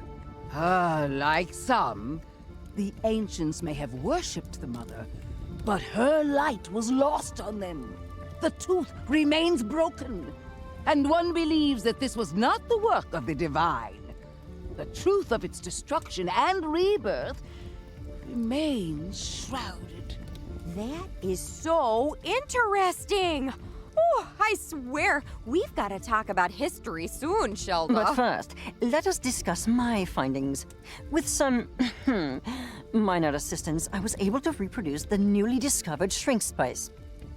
Like some, the ancients may have worshipped the mother, but her light was lost on them. The tooth remains broken, and one believes that this was not the work of the divine. The truth of its destruction and rebirth remains shrouded. That is so interesting! Oh, I swear, we've got to talk about history soon, Shelda. But first, let us discuss my findings. With some minor assistance, I was able to reproduce the newly discovered shrink spice.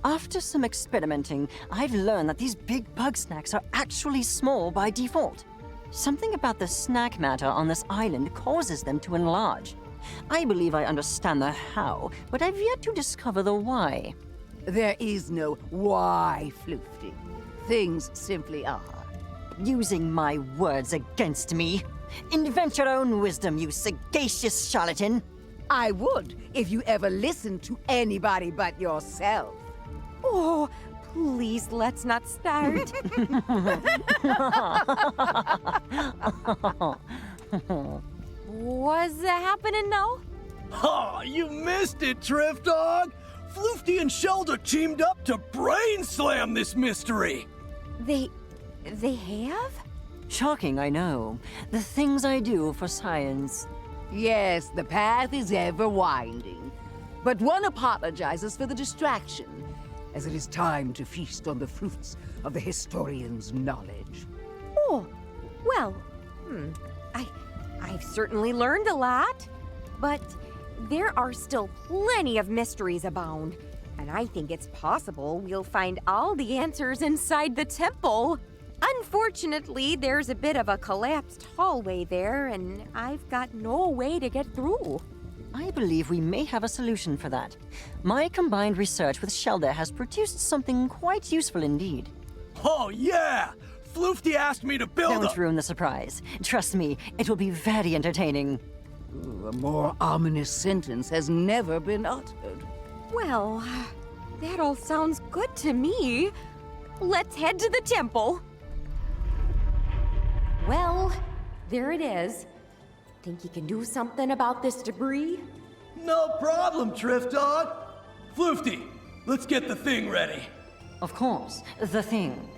After some experimenting, I've learned that these big Bugsnax are actually small by default. Something about the snack matter on this island causes them to enlarge. I believe I understand the how, but I've yet to discover the why. There is no why, Floofty. Things simply are. Using my words against me. Invent your own wisdom, you sagacious charlatan. I would, if you ever listened to anybody but yourself. Oh, please, let's not start. What's happening now? Ha! You missed it, Triff Dog! Floofty and Shelda teamed up to brain slam this mystery! They have? Shocking, I know. The things I do for science. Yes, the path is ever winding. But one apologizes for the distraction, as it is time to feast on the fruits of the historian's knowledge. Oh, well, I've certainly learned a lot, but there are still plenty of mysteries abound, and I think it's possible we'll find all the answers inside the temple. Unfortunately, there's a bit of a collapsed hallway there, and I've got no way to get through. I believe we may have a solution for that. My combined research with Shelda has produced something quite useful indeed. Oh yeah! Floofty asked me to build Don't ruin the surprise. Trust me, it will be very entertaining. Ooh, a more ominous sentence has never been uttered. Well, that all sounds good to me. Let's head to the temple. Well, there it is. Think you can do something about this debris? No problem, Triff Dog. Floofty, let's get the thing ready. Of course, the thing.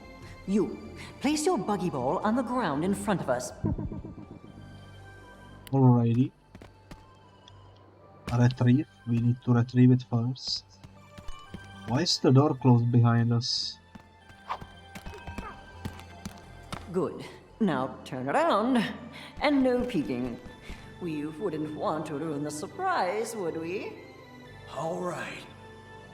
You, place your buggy ball on the ground in front of us. Alrighty. Retrieve. We need to retrieve it first. Why is the door closed behind us? Good. Now turn around. And no peeking. We wouldn't want to ruin the surprise, would we? All right.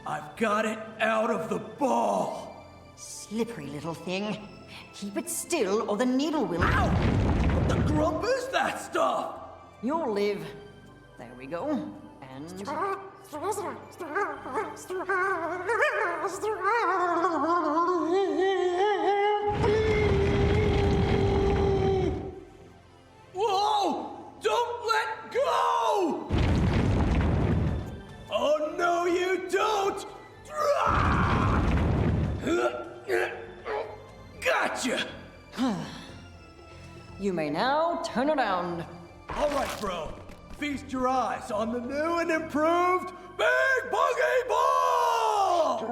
I've got it out of the ball. Slippery little thing. Keep it still or the needle will... Ow! What the grump is that stuff? You'll live. There we go. And... Whoa! Don't let go! Oh, no, you don't! Gotcha! You may now turn around. All right, bro. Feast your eyes on the new and improved Big Buggy Ball!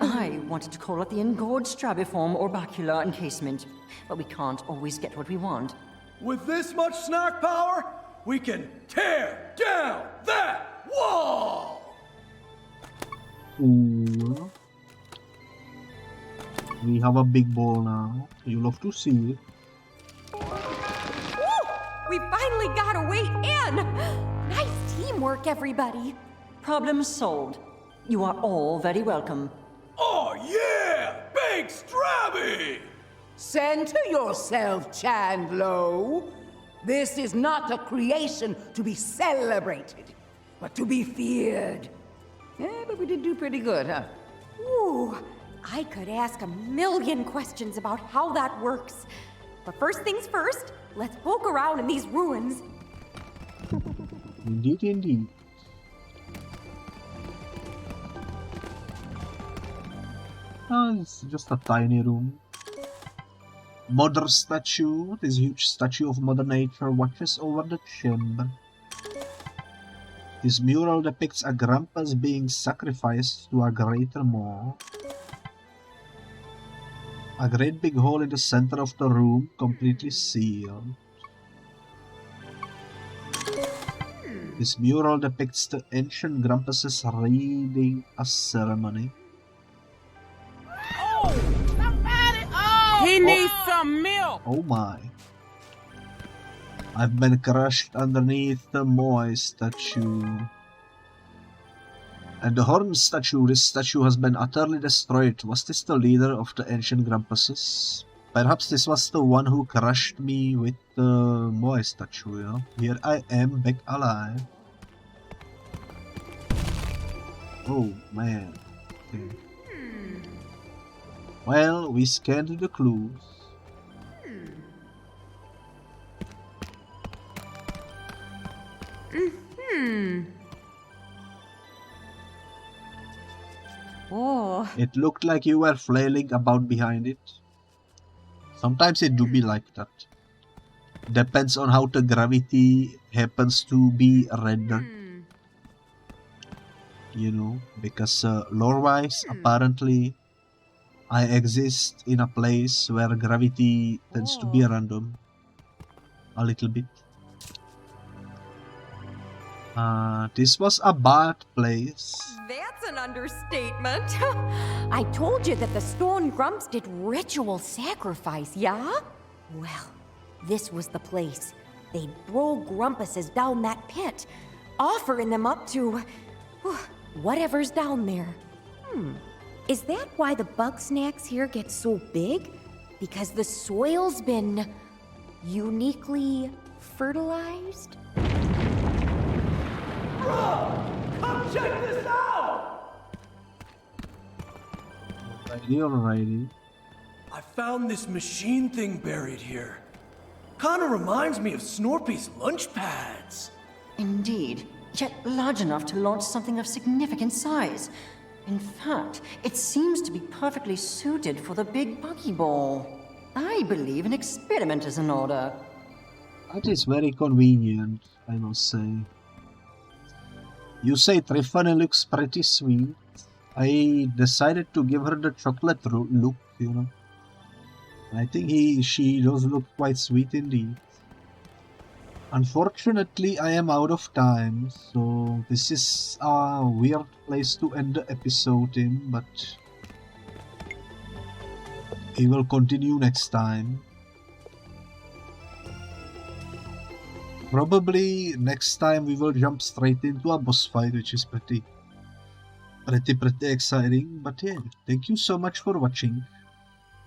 I wanted to call it the engorged strabiform orbicular encasement, but we can't always get what we want. With this much snack power, we can tear down that wall! Cool. We have a big ball now. You love to see it. Woo! We finally got a way in! Nice teamwork, everybody. Problem solved. You are all very welcome. Oh yeah! Big Strabby! Center yourself, Chandlo. This is not a creation to be celebrated, but to be feared. Yeah, but we did do pretty good, huh? Ooh, I could ask a million questions about how that works. But first things first, let's poke around in these ruins. Indeed, indeed. It's just a tiny room. Mother statue. This huge statue of Mother Nature watches over the chamber. This mural depicts a Grampus being sacrificed to a greater maw. A great big hole in the center of the room, completely sealed. This mural depicts the ancient Grampuses reading a ceremony. He needs some milk! Oh my. I've been crushed underneath the Moai statue. And the Horn statue, this statue has been utterly destroyed. Was this the leader of the ancient Grampuses? Perhaps this was the one who crushed me with the Moai statue, you know? Here I am, back alive. Oh man. Okay. Well, we scanned the clues. Oh. It looked like you were flailing about behind it. Sometimes it do be like that. Depends on how the gravity happens to be rendered. You know, because lore-wise, apparently, I exist in a place where gravity tends to be random. A little bit. This was a bad place. That's an understatement. I told you that the stone grumps did ritual sacrifice, yeah? Well, this was the place. They'd throw grumpuses down that pit, offering them up to whatever's down there. Is that why the Bugsnax here get so big? Because the soil's been uniquely fertilized? Come check this out! Alrighty. I found this machine thing buried here. Kinda reminds me of Snorpy's lunch pads. Indeed, yet large enough to launch something of significant size. In fact, it seems to be perfectly suited for the big buggy ball. I believe an experiment is in order. That is very convenient, I must say. You say Triffany looks pretty sweet. I decided to give her the chocolate look, you know. I think she does look quite sweet indeed. Unfortunately, I am out of time, so this is a weird place to end the episode in, but we will continue next time. Probably next time we will jump straight into a boss fight, which is pretty exciting. But yeah, thank you so much for watching.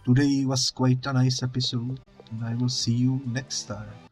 Today was quite a nice episode, and I will see you next time.